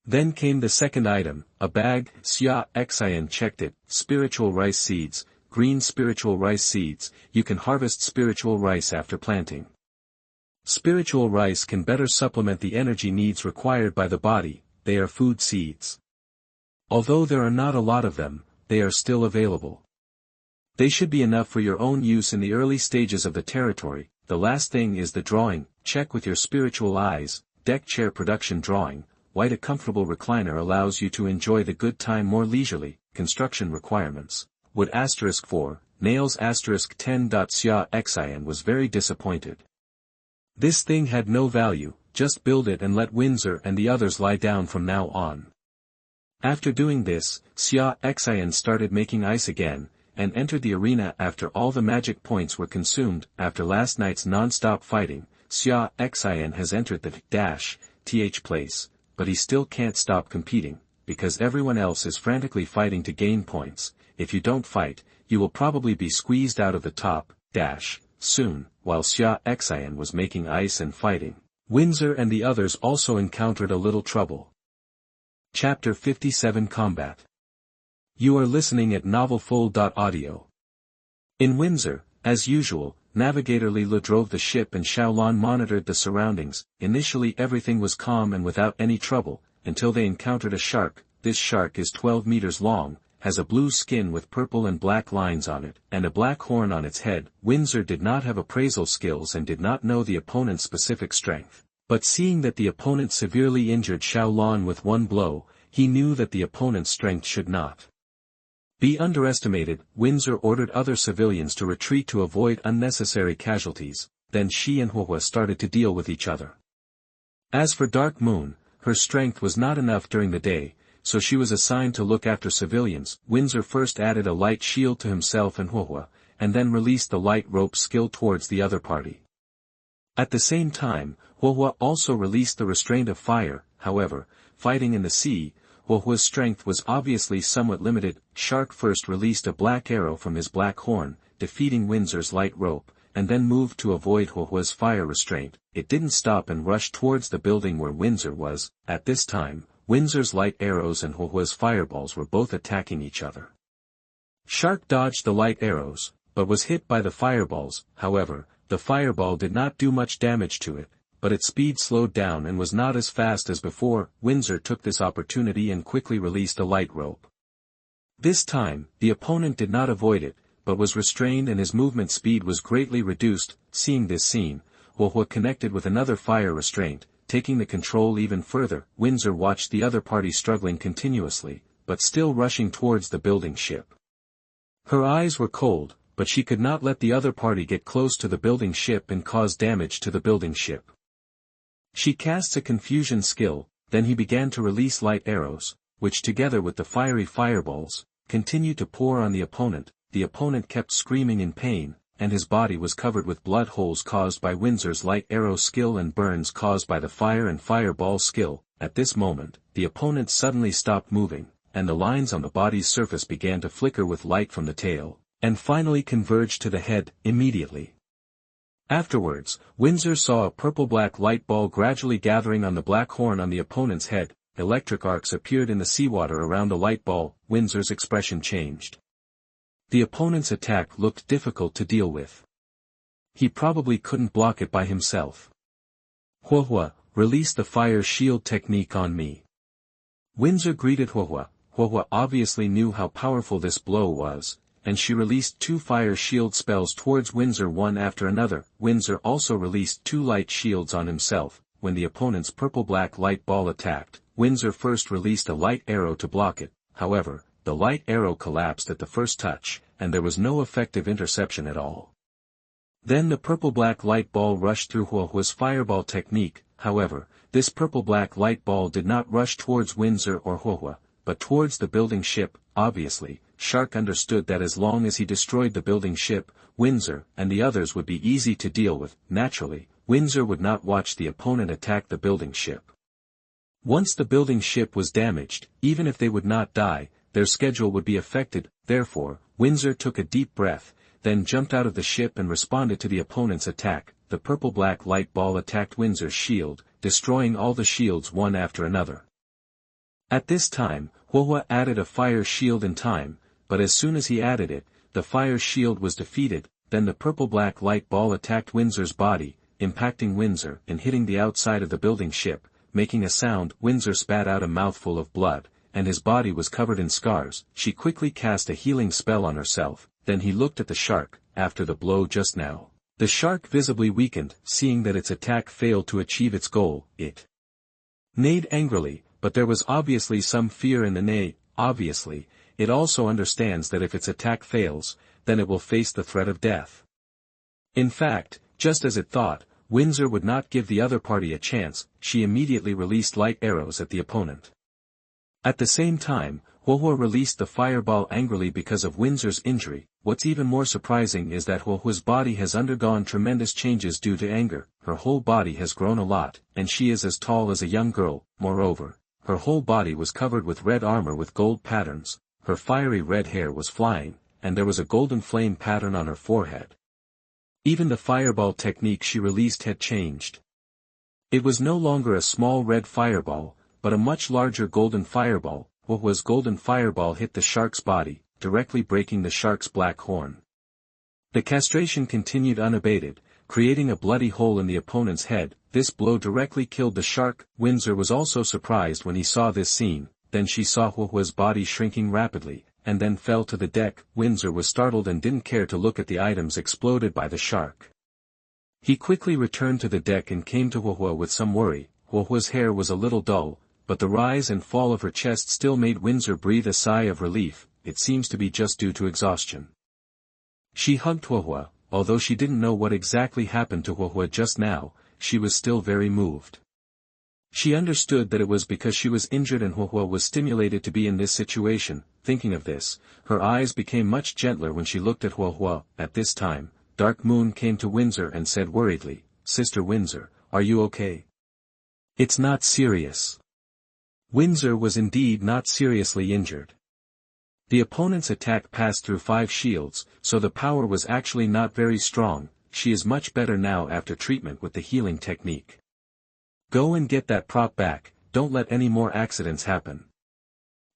Then came the second item, a bag. Xia Xin checked it. Spiritual rice seeds, green spiritual rice seeds. You can harvest spiritual rice after planting. Spiritual rice can better supplement the energy needs required by the body. They are food seeds. Although there are not a lot of them, they are still available. They should be enough for your own use in the early stages of the territory. The last thing is the drawing. Check with your spiritual eyes. Deck chair production drawing. White. A comfortable recliner allows you to enjoy the good time more leisurely. Construction requirements. Wood *4, nails *10. Xia Xin was very disappointed. This thing had no value, just build it and let Windsor and the others lie down from now on. After doing this, Xia Xin started making ice again, and entered the arena after all the magic points were consumed. After last night's non-stop fighting, Xia Xin has entered the th place, but he still can't stop competing, because everyone else is frantically fighting to gain points. If you don't fight, you will probably be squeezed out of the top soon. While Xia Xin was making ice and fighting, Windsor and the others also encountered a little trouble. Chapter 57 Combat. You are listening at novelfull.audio. In Windsor, as usual, Navigator Lila drove the ship and Xiaolon monitored the surroundings. Initially everything was calm and without any trouble, until they encountered a shark. This shark is 12 meters long, has a blue skin with purple and black lines on it, and a black horn on its head. Windsor did not have appraisal skills and did not know the opponent's specific strength. But seeing that the opponent severely injured Xiaolon with one blow, he knew that the opponent's strength should not be underestimated. Windsor ordered other civilians to retreat to avoid unnecessary casualties. Then she and Huohua started to deal with each other. As for Dark Moon, her strength was not enough during the day, so she was assigned to look after civilians. Windsor first added a light shield to himself and Huohua, and then released the light rope skill towards the other party. At the same time, Huohua also released the restraint of fire. However, fighting in the sea, Huohua's strength was obviously somewhat limited. Shark first released a black arrow from his black horn, defeating Windsor's light rope, and then moved to avoid Huohua's fire restraint. It didn't stop and rushed towards the building where Windsor was. At this time, Windsor's light arrows and Huohua's fireballs were both attacking each other. Shark dodged the light arrows, but was hit by the fireballs. However, the fireball did not do much damage to it, but its speed slowed down and was not as fast as before. Windsor took this opportunity and quickly released a light rope. This time, the opponent did not avoid it, but was restrained and his movement speed was greatly reduced. Seeing this scene, Huohua connected with another fire restraint, taking the control even further. Windsor watched the other party struggling continuously, but still rushing towards the building ship. Her eyes were cold, but she could not let the other party get close to the building ship and cause damage to the building ship. She casts a confusion skill, then he began to release light arrows, which together with the fiery fireballs, continued to pour on the opponent. The opponent kept screaming in pain, and his body was covered with blood holes caused by Windsor's light arrow skill and burns caused by the fire and fireball skill. At this moment, the opponent suddenly stopped moving, and the lines on the body's surface began to flicker with light from the tail, and finally converged to the head, immediately. Afterwards, Windsor saw a purple-black light ball gradually gathering on the black horn on the opponent's head. Electric arcs appeared in the seawater around the light ball. Windsor's expression changed. The opponent's attack looked difficult to deal with. He probably couldn't block it by himself. Huohua, release the fire shield technique on me. Windsor greeted Huohua. Huohua obviously knew how powerful this blow was, and she released 2 fire shield spells towards Windsor one after another. Windsor also released 2 light shields on himself. When the opponent's purple-black light ball attacked, Windsor first released a light arrow to block it. However, the light arrow collapsed at the first touch, and there was no effective interception at all. Then the purple-black light ball rushed through Huohua's fireball technique. However, this purple-black light ball did not rush towards Windsor or Huohua, but towards the building ship. Obviously, Shark understood that as long as he destroyed the building ship, Windsor and the others would be easy to deal with. Naturally, Windsor would not watch the opponent attack the building ship. Once the building ship was damaged, even if they would not die, their schedule would be affected. Therefore, Windsor took a deep breath, then jumped out of the ship and responded to the opponent's attack. The purple-black light ball attacked Windsor's shield, destroying all the shields one after another. At this time, Huohua added a fire shield in time, but as soon as he added it, the fire shield was defeated. Then the purple-black light ball attacked Windsor's body, impacting Windsor and hitting the outside of the building ship, making a sound. Windsor spat out a mouthful of blood, and his body was covered in scars. She quickly cast a healing spell on herself. Then he looked at the shark. After the blow just now, the shark visibly weakened. Seeing that its attack failed to achieve its goal, it neighed angrily, but there was obviously some fear in the neigh. Obviously, it also understands that if its attack fails, then it will face the threat of death. In fact, just as it thought, Windsor would not give the other party a chance. She immediately released light arrows at the opponent. At the same time, Huohua released the fireball angrily because of Windsor's injury. What's even more surprising is that Huohua's body has undergone tremendous changes due to anger. Her whole body has grown a lot, and she is as tall as a young girl. Moreover, her whole body was covered with red armor with gold patterns, her fiery red hair was flying, and there was a golden flame pattern on her forehead. Even the fireball technique she released had changed. It was no longer a small red fireball, but a much larger golden fireball. Huohua's golden fireball hit the shark's body, directly breaking the shark's black horn. The castration continued unabated, creating a bloody hole in the opponent's head. This blow directly killed the shark. Windsor was also surprised when he saw this scene. Then she saw Huohua's body shrinking rapidly, and then fell to the deck. Windsor was startled and didn't care to look at the items exploded by the shark. He quickly returned to the deck and came to Huohua with some worry. Huohua's hair was a little dull, but the rise and fall of her chest still made Windsor breathe a sigh of relief. It seems to be just due to exhaustion. She hugged Huohua. Although she didn't know what exactly happened to Huohua just now, she was still very moved. She understood that it was because she was injured and Huohua was stimulated to be in this situation. Thinking of this, her eyes became much gentler when she looked at Huohua. At this time, Dark Moon came to Windsor and said worriedly, "Sister Windsor, are you okay? It's not serious." Windsor was indeed not seriously injured. The opponent's attack passed through 5 shields, so the power was actually not very strong. She is much better now after treatment with the healing technique. Go and get that prop back, don't let any more accidents happen.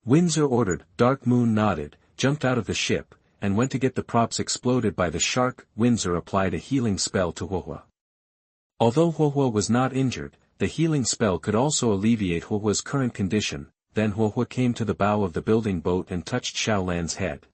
Windsor ordered. Dark Moon nodded, jumped out of the ship, and went to get the props exploded by the shark. Windsor applied a healing spell to Huohua. Although Huohua was not injured, the healing spell could also alleviate Huohua's current condition. Then Huohua came to the bow of the building boat and touched Xiaolan's head.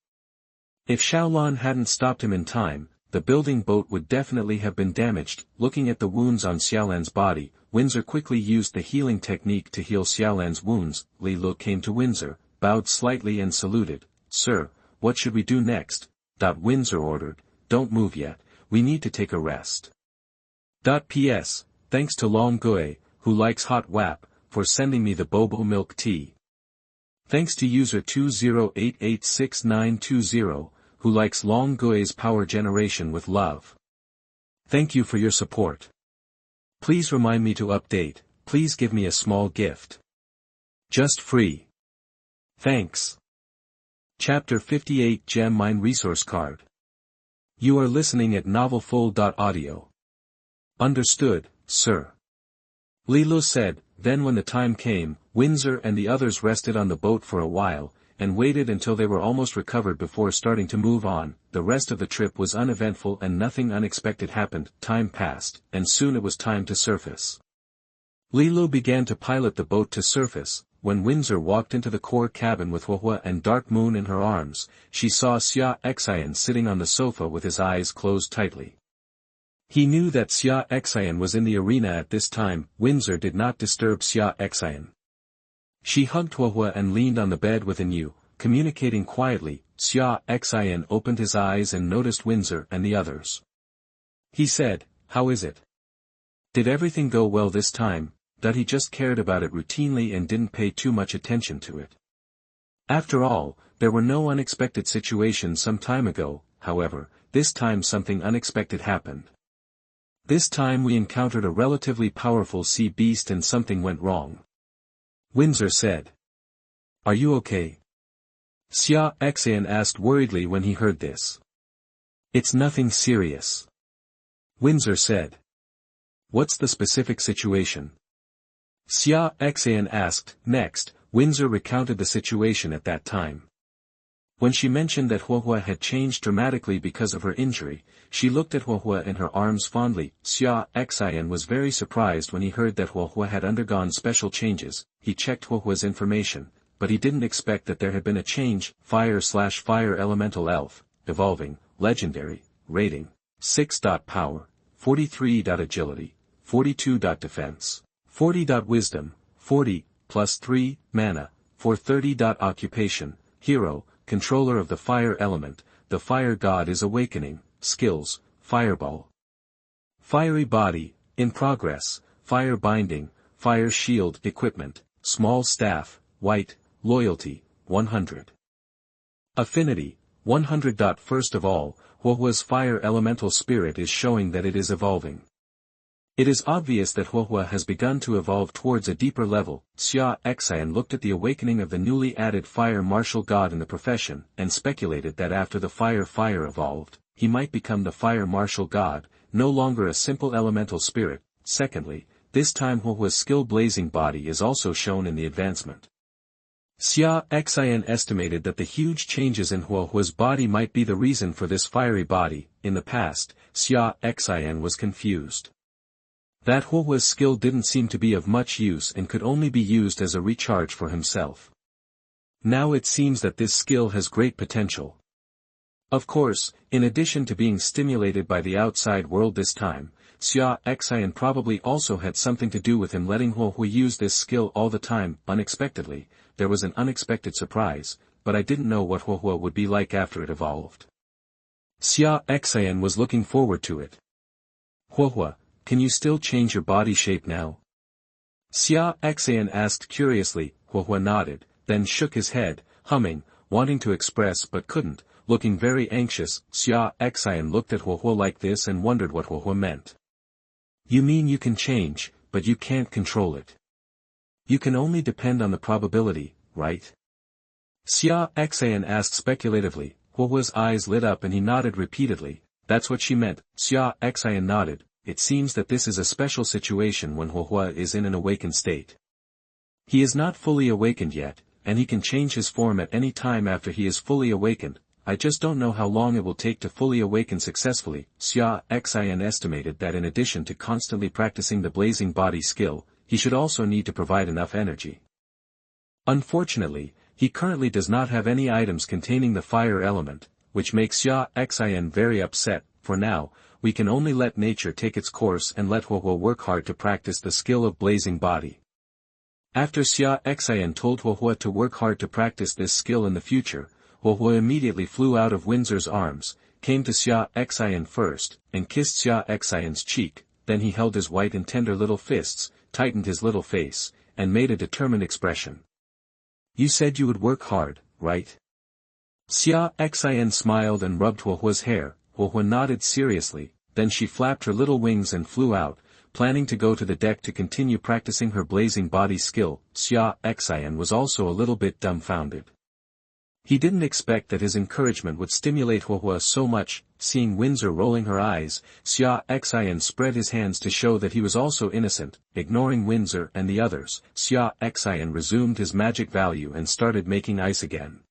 If Xiaolan hadn't stopped him in time, the building boat would definitely have been damaged. Looking at the wounds on Xiaolan's body, Windsor quickly used the healing technique to heal Xiaolan's wounds. Li Lu came to Windsor, bowed slightly and saluted. "Sir, what should we do next?" Windsor ordered, "Don't move yet, we need to take a rest." P.S. Thanks to Long Gui, who likes hot wap, for sending me the bobo milk tea. Thanks to user 20886920, who likes Long Gui's power generation with love. Thank you for your support. Please remind me to update, please give me a small gift. Just free. Thanks. Chapter 58 Gem Mine Resource Card. You are listening at novelfull.audio. Understood, sir. Li Lu said. Then when the time came, Windsor and the others rested on the boat for a while, and waited until they were almost recovered before starting to move on. The rest of the trip was uneventful and nothing unexpected happened. Time passed, and soon it was time to surface. Li Lu began to pilot the boat to surface. When Windsor walked into the core cabin with Huohua and Dark Moon in her arms, she saw Xia Xin sitting on the sofa with his eyes closed tightly. He knew that Xia Xin was in the arena at this time. Windsor did not disturb Xia Xin. She hugged Huohua and leaned on the bed with Yu, communicating quietly. Xia Xin opened his eyes and noticed Windsor and the others. He said, "How is it? Did everything go well this time?" That he just cared about it routinely and didn't pay too much attention to it. After all, there were no unexpected situations some time ago. However, this time something unexpected happened. This time we encountered a relatively powerful sea beast and something went wrong. Windsor said. "Are you okay?" Xia Xin asked worriedly when he heard this. "It's nothing serious," Windsor said. "What's the specific situation?" Xia Xin asked. Next, Windsor recounted the situation at that time. When she mentioned that Huohua had changed dramatically because of her injury, she looked at Huohua in her arms fondly. Xia Xin was very surprised when he heard that Huohua had undergone special changes. He checked Huohua's information, but he didn't expect that there had been a change. Fire/Fire Elemental Elf, Evolving, Legendary, Rating, 6. Power, 43. Agility, 42. Defense, 40. Wisdom, 40, plus 3, Mana, 430. Occupation, Hero, Controller of the Fire Element, the Fire God is Awakening, Skills, Fireball. Fiery Body, in Progress, Fire Binding, Fire Shield Equipment, Small Staff, White, Loyalty, 100. Affinity, 100. First of all, Huohua's Fire Elemental Spirit is showing that it is evolving. It is obvious that Huohua has begun to evolve towards a deeper level. Xia Xin looked at the awakening of the newly added Fire Martial God in the profession, and speculated that after the Fire evolved, he might become the Fire Martial God, no longer a simple elemental spirit. Secondly, this time Huohua's skill blazing body is also shown in the advancement. Xia Xin estimated that the huge changes in Huohua's body might be the reason for this fiery body. In the past, Xia Xin was confused. That Huohua's skill didn't seem to be of much use and could only be used as a recharge for himself. Now it seems that this skill has great potential. Of course, in addition to being stimulated by the outside world this time, Xia Xin probably also had something to do with him letting Huohua use this skill all the time. Unexpectedly, there was an unexpected surprise, but I didn't know what Huohua would be like after it evolved. Xia Xin was looking forward to it. "Huohua, can you still change your body shape now?" Xia Xin asked curiously. Huohua nodded, then shook his head, humming, wanting to express but couldn't, looking very anxious. Xia Xin looked at Huohua like this and wondered what Huohua meant. "You mean you can change, but you can't control it? You can only depend on the probability, right?" Xia Xin asked speculatively. Huohua's eyes lit up and he nodded repeatedly. That's what she meant. Xia Xin nodded. It seems that this is a special situation when Huohua is in an awakened state. He is not fully awakened yet, and he can change his form at any time after he is fully awakened. I just don't know how long it will take to fully awaken successfully. Xia Xin estimated that in addition to constantly practicing the blazing body skill, he should also need to provide enough energy. Unfortunately, he currently does not have any items containing the fire element, which makes Xia Xin very upset. for now, we can only let nature take its course and let Huohuo work hard to practice the skill of blazing body. After Xia Xin told Huohuo to work hard to practice this skill in the future, Huohuo immediately flew out of Windsor's arms, came to Xia Xin first, and kissed Xia Xin's cheek, then he held his white and tender little fists, tightened his little face, and made a determined expression. You said you would work hard, right? Xia Xin smiled and rubbed Huohuo's hair. Huohuo nodded seriously, then she flapped her little wings and flew out, planning to go to the deck to continue practicing her blazing body skill. Xia Xin was also a little bit dumbfounded. He didn't expect that his encouragement would stimulate Huohuo so much. Seeing Windsor rolling her eyes, Xia Xin spread his hands to show that he was also innocent. Ignoring Windsor and the others, Xia Xin resumed his magic value and started making ice again.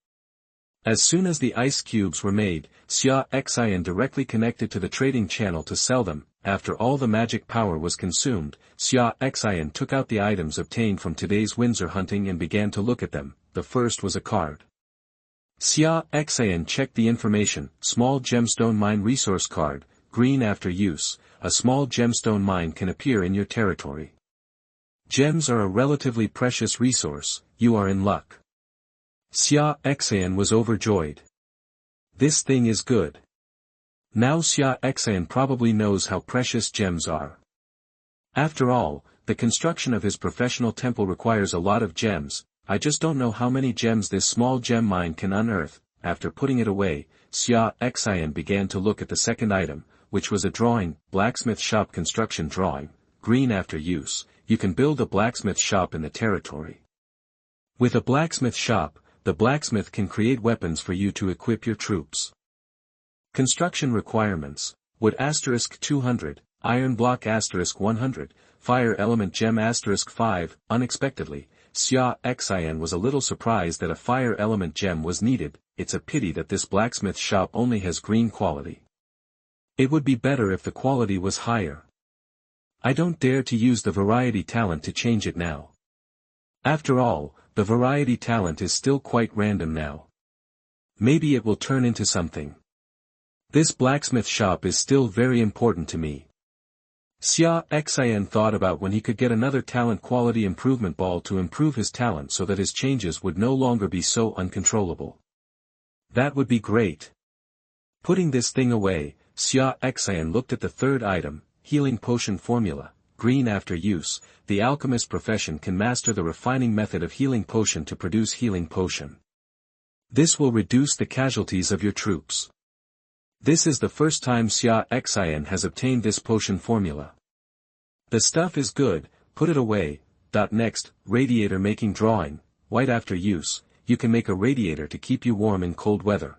As soon as the ice cubes were made, Xia Xin directly connected to the trading channel to sell them. After all the magic power was consumed, Xia Xin took out the items obtained from today's Windsor hunting and began to look at them. The first was a card. Xia Xin checked the information. Small gemstone mine resource card, green after use. A small gemstone mine can appear in your territory. Gems are a relatively precious resource, you are in luck. Xia Xin was overjoyed. This thing is good. Now Xia Xin probably knows how precious gems are. After all, the construction of his professional temple requires a lot of gems. I just don't know how many gems this small gem mine can unearth. After putting it away, Xia Xin began to look at the second item, which was a drawing, blacksmith shop construction drawing, green after use. You can build a blacksmith shop in the territory. With a blacksmith shop, the blacksmith can create weapons for you to equip your troops. Construction requirements: wood * 200, iron block * 100, fire element gem * 5. Unexpectedly, Xia Xin was a little surprised that a fire element gem was needed. It's a pity that this blacksmith shop only has green quality. It would be better if the quality was higher. I don't dare to use the variety talent to change it now. After all, the variety talent is still quite random now. Maybe it will turn into something. This blacksmith shop is still very important to me. Xia Xin thought about when he could get another talent quality improvement ball to improve his talent so that his changes would no longer be so uncontrollable. That would be great. Putting this thing away, Xia Xin looked at the third item, healing potion formula. Green after use, the alchemist profession can master the refining method of healing potion to produce healing potion. This will reduce the casualties of your troops. This is the first time Xia Xin has obtained this potion formula. The stuff is good, put it away. Next, radiator making drawing, white after use, you can make a radiator to keep you warm in cold weather.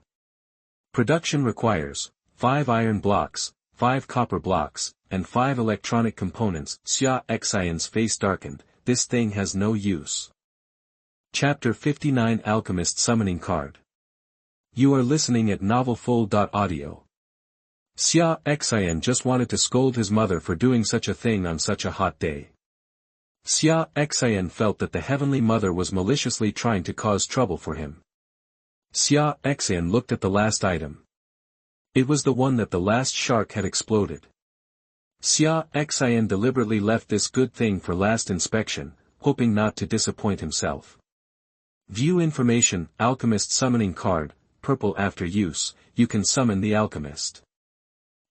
Production requires 5 iron blocks, 5 copper blocks, and 5 electronic components. Xia Xin's face darkened. This thing has no use. Chapter 59 Alchemist Summoning Card. You are listening at novelfull.audio. Xia Xin just wanted to scold his mother for doing such a thing on such a hot day. Xia Xin felt that the Heavenly Mother was maliciously trying to cause trouble for him. Xia Xin looked at the last item. It was the one that the last shark had exploded. Xia Xin deliberately left this good thing for last inspection, hoping not to disappoint himself. View information: Alchemist Summoning Card, purple after use, you can summon the Alchemist.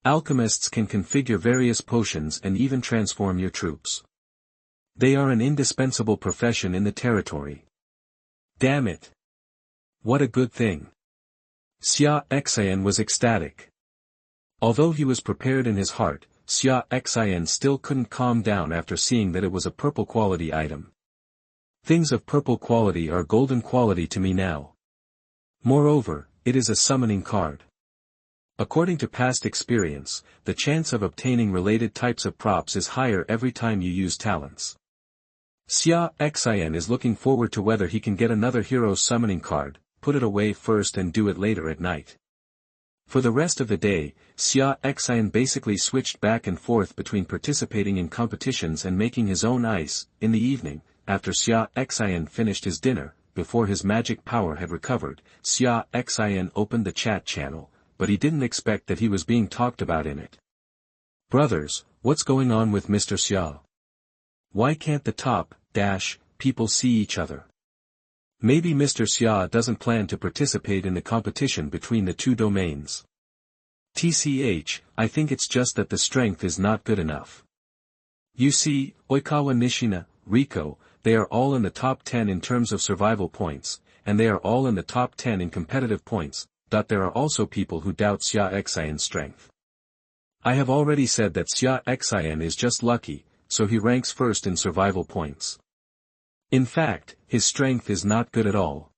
Alchemists can configure various potions and even transform your troops. They are an indispensable profession in the territory. Damn it! What a good thing! Xia Xin was ecstatic. Although he was prepared in his heart, Xia Xin still couldn't calm down after seeing that it was a purple quality item. Things of purple quality are golden quality to me now. Moreover, it is a summoning card. According to past experience, the chance of obtaining related types of props is higher every time you use talents. Xia Xin is looking forward to whether he can get another hero summoning card, put it away first and do it later at night. For the rest of the day, Xia Xin basically switched back and forth between participating in competitions and making his own ice. In the evening, after Xia Xin finished his dinner, before his magic power had recovered, Xia Xin opened the chat channel, but he didn't expect that he was being talked about in it. Brothers, what's going on with Mr. Xia? Why can't the top, people see each other? Maybe Mr. Xia doesn't plan to participate in the competition between the two domains. I think it's just that the strength is not good enough. You see, Oikawa Nishina, Riko, they are all in the top 10 in terms of survival points, and they are all in the top 10 in competitive points. There are also people who doubt Xia Xian's strength. I have already said that Xia Xian is just lucky, so he ranks first in survival points. In fact, his strength is not good at all.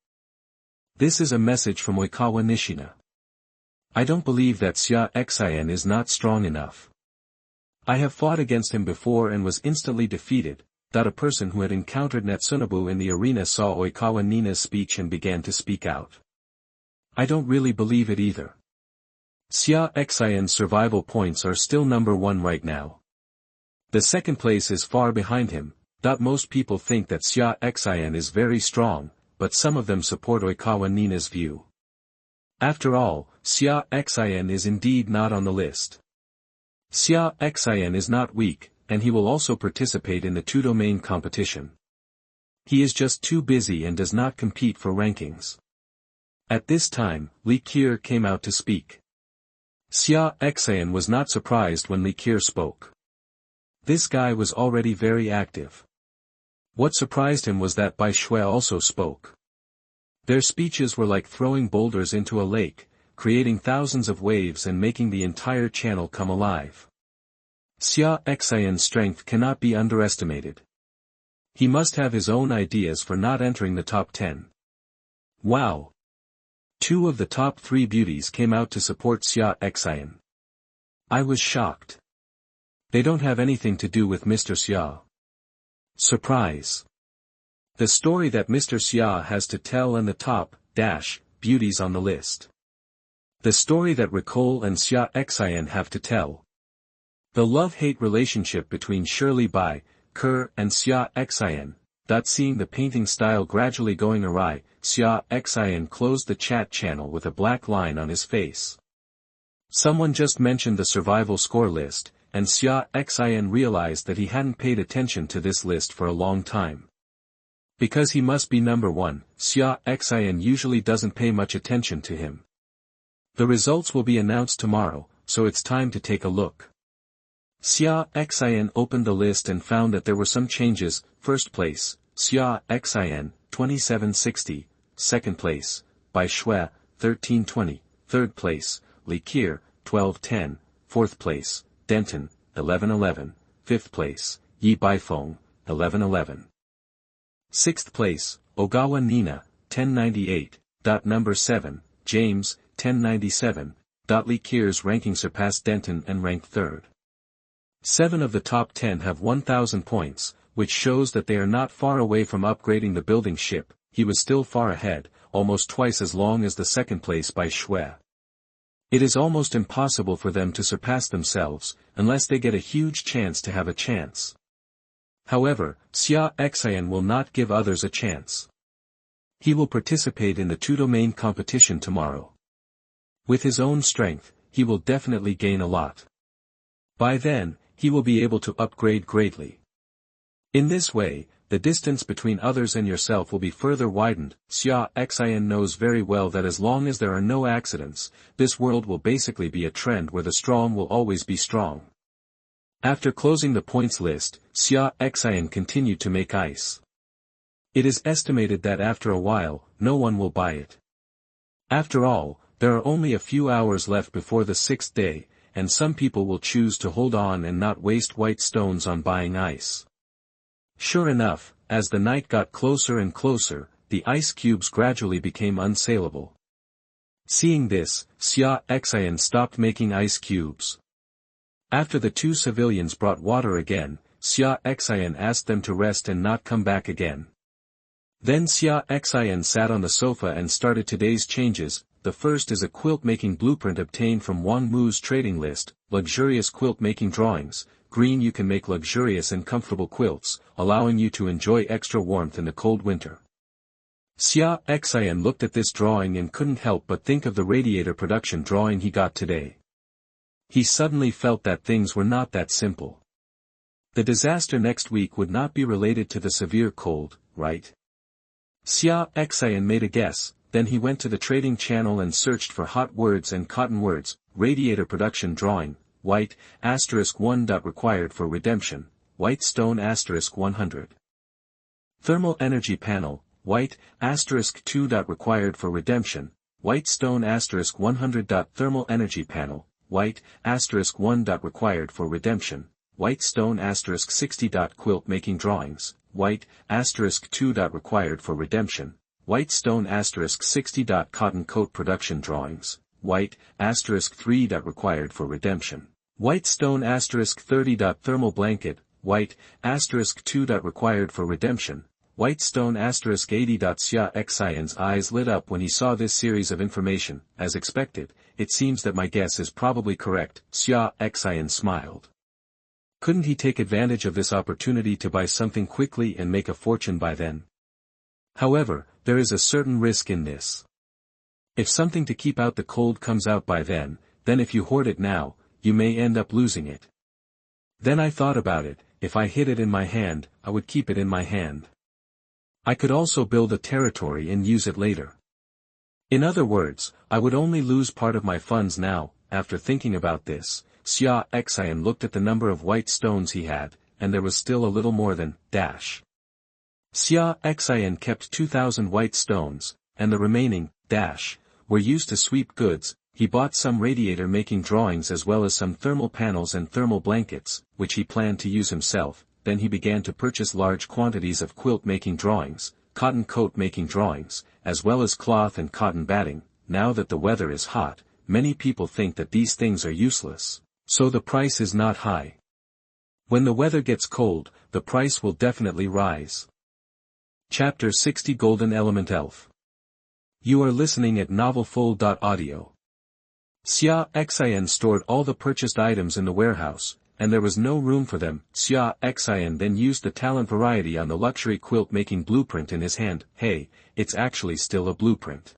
This is a message from Oikawa Nishina. I don't believe that Xia Xian is not strong enough. I have fought against him before and was instantly defeated. A person who had encountered Natsunobu in the arena saw Oikawa Nina's speech and began to speak out. I don't really believe it either. Xia Xian's survival points are still number 1 right now. The second place is far behind him. Most people think that Xia Xian is very strong, but some of them support Oikawa Nina's view. After all, Xia Xian is indeed not on the list. Xia Xian is not weak, and he will also participate in the two-domain competition. He is just too busy and does not compete for rankings. At this time, Li Qier came out to speak. Xia Xian was not surprised when Li Qier spoke. This guy was already very active. What surprised him was that Bai Shui also spoke. Their speeches were like throwing boulders into a lake, creating thousands of waves and making the entire channel come alive. Xia Xian's strength cannot be underestimated. He must have his own ideas for not entering the top 10. Wow! 2 of the top 3 beauties came out to support Xia Xian. I was shocked. They don't have anything to do with Mr. Xia. Surprise! The story that Mr. Xia has to tell and the top, beauties on the list. The story that Ricole and Xia Xian have to tell. The love-hate relationship between Shirley Bai, Kerr and Xia Xian. Seeing the painting style gradually going awry, Xia Xian closed the chat channel with a black line on his face. Someone just mentioned the survival score list, and Xia Xian realized that he hadn't paid attention to this list for a long time. Because he must be number 1, Xia Xian usually doesn't pay much attention to him. The results will be announced tomorrow, so it's time to take a look. Xia Xian opened the list and found that there were some changes. First place, Xia Xian, 2760. Second place, Bai Shui, 1320. Third place, Li Qier, 1210. Fourth place, Denton, 1111. Fifth place, Yi Baifeng, 1111. Sixth place, Ogawa Nina, 1098. Number 7, James, 1097. Li Qier's ranking surpassed Denton and ranked 3rd. 7 of the top 10 have 1,000 points, which shows that they are not far away from upgrading the building ship. He was still far ahead, almost twice as long as the second place by Shui. It is almost impossible for them to surpass themselves, unless they get a huge chance to have a chance. However, Xia Xian will not give others a chance. He will participate in the two-domain competition tomorrow. With his own strength, he will definitely gain a lot. By then, he will be able to upgrade greatly. In this way, the distance between others and yourself will be further widened. Xia Xian knows very well that as long as there are no accidents, this world will basically be a trend where the strong will always be strong. After closing the points list, Xia Xian continued to make ice. It is estimated that after a while, no one will buy it. After all, there are only a few hours left before the 6th day, and some people will choose to hold on and not waste white stones on buying ice. Sure enough, as the night got closer and closer, the ice cubes gradually became unsaleable. Seeing this, Xia Xian stopped making ice cubes. After the 2 civilians brought water again, Xia Xian asked them to rest and not come back again. Then Xia Xian sat on the sofa and started today's changes. The first is a quilt-making blueprint obtained from Wang Mu's trading list, luxurious quilt-making drawings. Green, you can make luxurious and comfortable quilts, allowing you to enjoy extra warmth in the cold winter. Xia Xin looked at this drawing and couldn't help but think of the radiator production drawing he got today. He suddenly felt that things were not that simple. The disaster next week would not be related to the severe cold, right? Xia Xin made a guess, then he went to the trading channel and searched for hot words and cotton words, radiator production drawing, white, *1. Required for redemption, white stone *100. Thermal energy panel, white, *2. Required for redemption, white stone *100. Thermal energy panel, white, *1. Required for redemption, white stone *60. Quilt making drawings, white, *2. Required for redemption, white stone *60. Cotton coat production drawings, white, *3. Required for redemption, white stone *30. Thermal blanket, white, *2. Required for redemption, white stone *80. Xia Xin's eyes lit up when he saw this series of information. As expected, it seems that my guess is probably correct. Xia Xin smiled. Couldn't he take advantage of this opportunity to buy something quickly and make a fortune by then? However, there is a certain risk in this. If something to keep out the cold comes out by then if you hoard it now, you may end up losing it. Then I thought about it. If I hid it in my hand, I would keep it in my hand. I could also build a territory and use it later. In other words, I would only lose part of my funds now. After thinking about this, Xia Xin looked at the number of white stones he had, and there was still a little more than, Xia Xin kept 2,000 white stones, and the remaining, were used to sweep goods. He bought some radiator making drawings as well as some thermal panels and thermal blankets, which he planned to use himself. Then he began to purchase large quantities of quilt making drawings, cotton coat making drawings, as well as cloth and cotton batting. Now that the weather is hot, many people think that these things are useless, so the price is not high. When the weather gets cold, the price will definitely rise. Chapter 60 Golden Element Elf. You are listening at novelfull.audio. Xia Xin stored all the purchased items in the warehouse, and there was no room for them. Xia Xin then used the talent variety on the luxury quilt making blueprint in his hand. Hey, it's actually still a blueprint.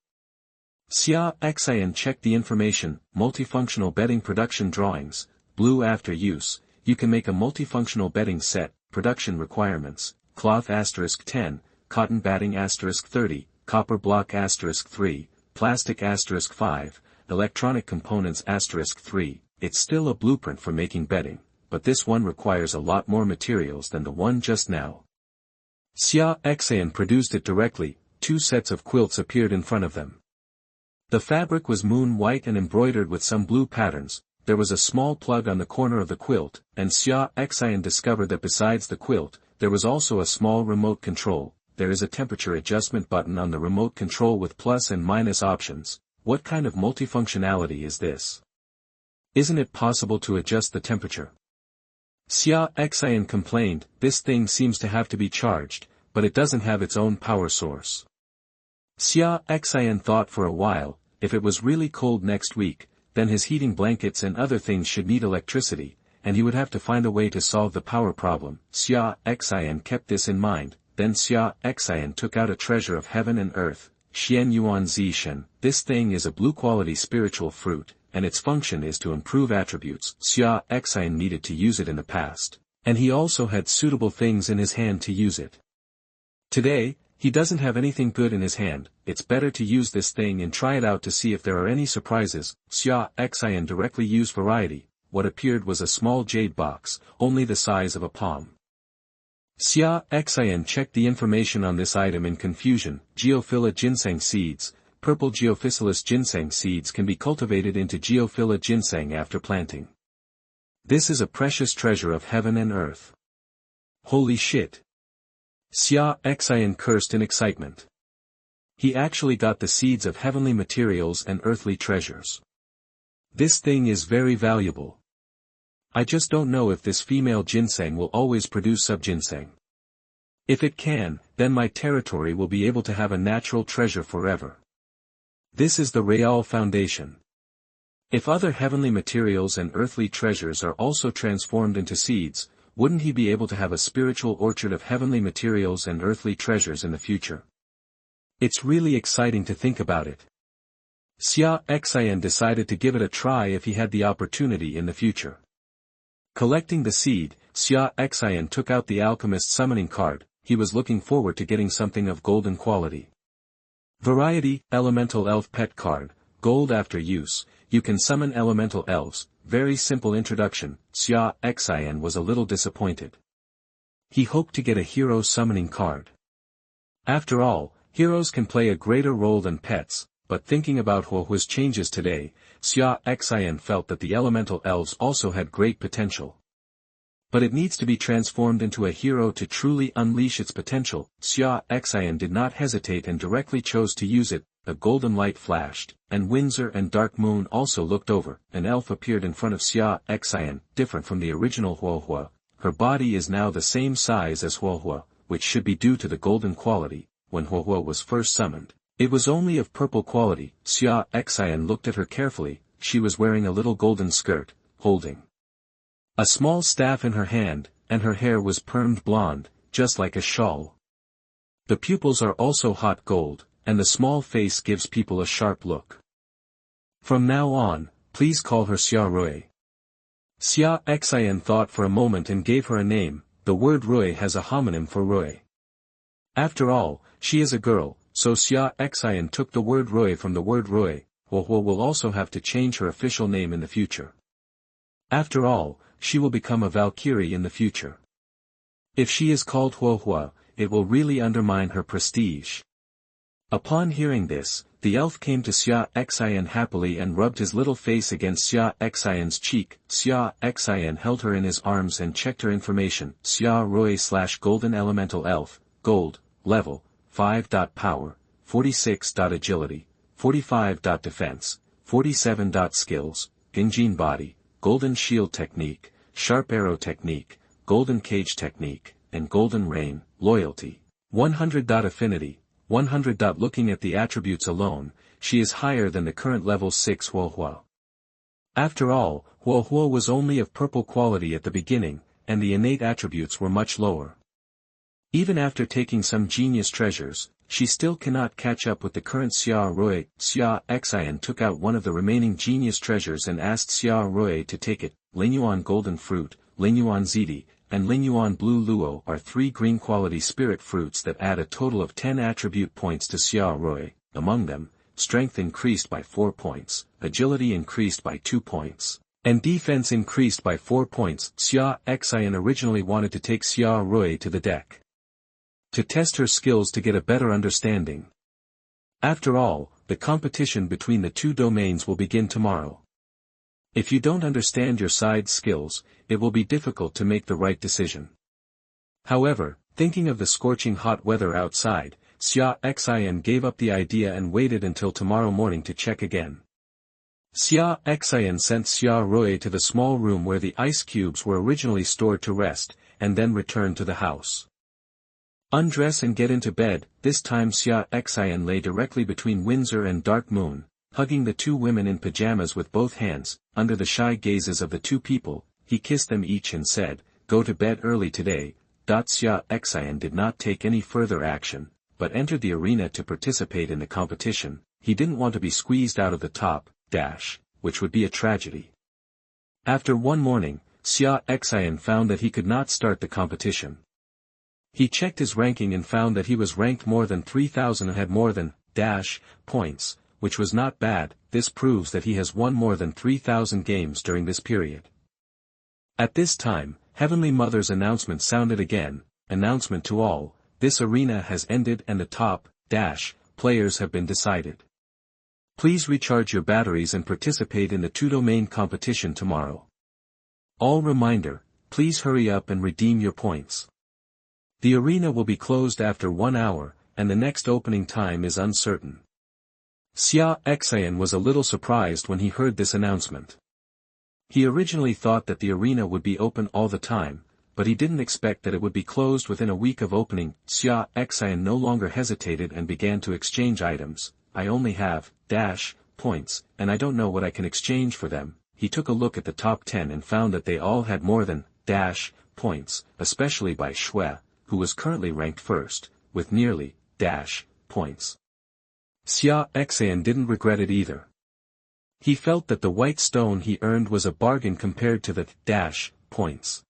Xia Xin checked the information. Multifunctional bedding production drawings, blue after use. You can make a multifunctional bedding set. Production requirements, cloth *10, cotton batting *30, copper block *3, plastic *5, electronic components *3. It's still a blueprint for making bedding, but this one requires a lot more materials than the one just now. Xia Xin produced it directly. 2 sets of quilts appeared in front of them. The fabric was moon white and embroidered with some blue patterns. There was a small plug on the corner of the quilt, and Xia Xin discovered that besides the quilt, there was also a small remote control. There is a temperature adjustment button on the remote control with plus and minus options. What kind of multifunctionality is this? Isn't it possible to adjust the temperature? Xia Xin complained. This thing seems to have to be charged, but it doesn't have its own power source. Xia Xin thought for a while. If it was really cold next week, then his heating blankets and other things should need electricity, and he would have to find a way to solve the power problem. Xia Xin kept this in mind. Then Xia Xin took out a treasure of heaven and earth, Xian Yuan Zi Shen. This thing is a blue-quality spiritual fruit, and its function is to improve attributes. Xia Xin needed to use it in the past, and he also had suitable things in his hand to use it. Today, he doesn't have anything good in his hand. It's better to use this thing and try it out to see if there are any surprises. Xia Xin directly used variety. What appeared was a small jade box, only the size of a palm. Xia Xin checked the information on this item in confusion. Geophylla ginseng seeds. Purple Geophysalis ginseng seeds can be cultivated into Geophylla ginseng after planting. This is a precious treasure of heaven and earth. Holy shit! Xia Xin cursed in excitement. He actually got the seeds of heavenly materials and earthly treasures. This thing is very valuable. I just don't know if this female ginseng will always produce sub-ginseng. If it can, then my territory will be able to have a natural treasure forever. This is the Real Foundation. If other heavenly materials and earthly treasures are also transformed into seeds, wouldn't he be able to have a spiritual orchard of heavenly materials and earthly treasures in the future? It's really exciting to think about it. Xia Xin decided to give it a try if he had the opportunity in the future. Collecting the seed, Xia Xin took out the Alchemist summoning card. He was looking forward to getting something of golden quality. Variety, Elemental Elf Pet Card, Gold after use, you can summon elemental elves. Very simple introduction. Xia Xin was a little disappointed. He hoped to get a hero summoning card. After all, heroes can play a greater role than pets, but thinking about Huohua's changes today, Xia Xin felt that the elemental elves also had great potential. But it needs to be transformed into a hero to truly unleash its potential. Xia Xin did not hesitate and directly chose to use it. A golden light flashed, and Windsor and Dark Moon also looked over. An elf appeared in front of Xia Xin, different from the original Huohua. Her body is now the same size as Huohua, which should be due to the golden quality. When Huohua was first summoned, it was only of purple quality. Xia Xin looked at her carefully. She was wearing a little golden skirt, holding a small staff in her hand, and her hair was permed blonde, just like a shawl. The pupils are also hot gold, and the small face gives people a sharp look. From now on, please call her Xia Rui. Xia Xin thought for a moment and gave her a name. The word Rui has a homonym for Rui. After all, she is a girl, so Xia Xin took the word Rui from the word Rui. Huohua will also have to change her official name in the future. After all, she will become a Valkyrie in the future. If she is called Huohua, it will really undermine her prestige. Upon hearing this, the elf came to Xia Xin happily and rubbed his little face against Xia Xin's cheek. Xia Xin held her in his arms and checked her information. Xia Rui / Golden Elemental Elf, Gold, Level, 5. Power, 46. Agility, 45. Defense, 47. Skills, Ginjin Body, Golden Shield Technique, Sharp Arrow Technique, Golden Cage Technique, and Golden Rain, Loyalty, 100. Affinity, 100. Looking at the attributes alone, she is higher than the current level 6 Huohua. After all, Huohua was only of purple quality at the beginning, and the innate attributes were much lower. Even after taking some genius treasures, she still cannot catch up with the current Xia Rui. Xia Xin took out one of the remaining genius treasures and asked Xia Rui to take it. Lingyuan Golden Fruit, Lingyuan Ziti, and Lingyuan Blue Luo are 3 green quality spirit fruits that add a total of 10 attribute points to Xia Rui. Among them, strength increased by 4 points, agility increased by 2 points, and defense increased by 4 points. Xia Xin originally wanted to take Xia Rui to the deck to test her skills to get a better understanding. After all, the competition between the two domains will begin tomorrow. If you don't understand your side's skills, it will be difficult to make the right decision. However, thinking of the scorching hot weather outside, Xia Xin gave up the idea and waited until tomorrow morning to check again. Xia Xin sent Xia Rui to the small room where the ice cubes were originally stored to rest, and then returned to the house. Undress and get into bed. This time Xia Xin lay directly between Windsor and Dark Moon, hugging the two women in pajamas with both hands. Under the shy gazes of the two people, he kissed them each and said, "Go to bed early today." Xia Xin did not take any further action, but entered the arena to participate in the competition. He didn't want to be squeezed out of the top, which would be a tragedy. After one morning, Xia Xin found that he could not start the competition. He checked his ranking and found that he was ranked more than 3,000 and had more than points, which was not bad. This proves that he has won more than 3,000 games during this period. At this time, Heavenly Mother's announcement sounded again. Announcement to all, this arena has ended and the top players have been decided. Please recharge your batteries and participate in the two-domain competition tomorrow. All reminder, please hurry up and redeem your points. The arena will be closed after 1 hour, and the next opening time is uncertain. Xia Xin was a little surprised when he heard this announcement. He originally thought that the arena would be open all the time, but he didn't expect that it would be closed within a week of opening. Xia Xin no longer hesitated and began to exchange items. I only have points, and I don't know what I can exchange for them. He took a look at the top 10 and found that they all had more than points, especially by Shui, who was currently ranked first, with nearly points. Xia Xin didn't regret it either. He felt that the white stone he earned was a bargain compared to the points.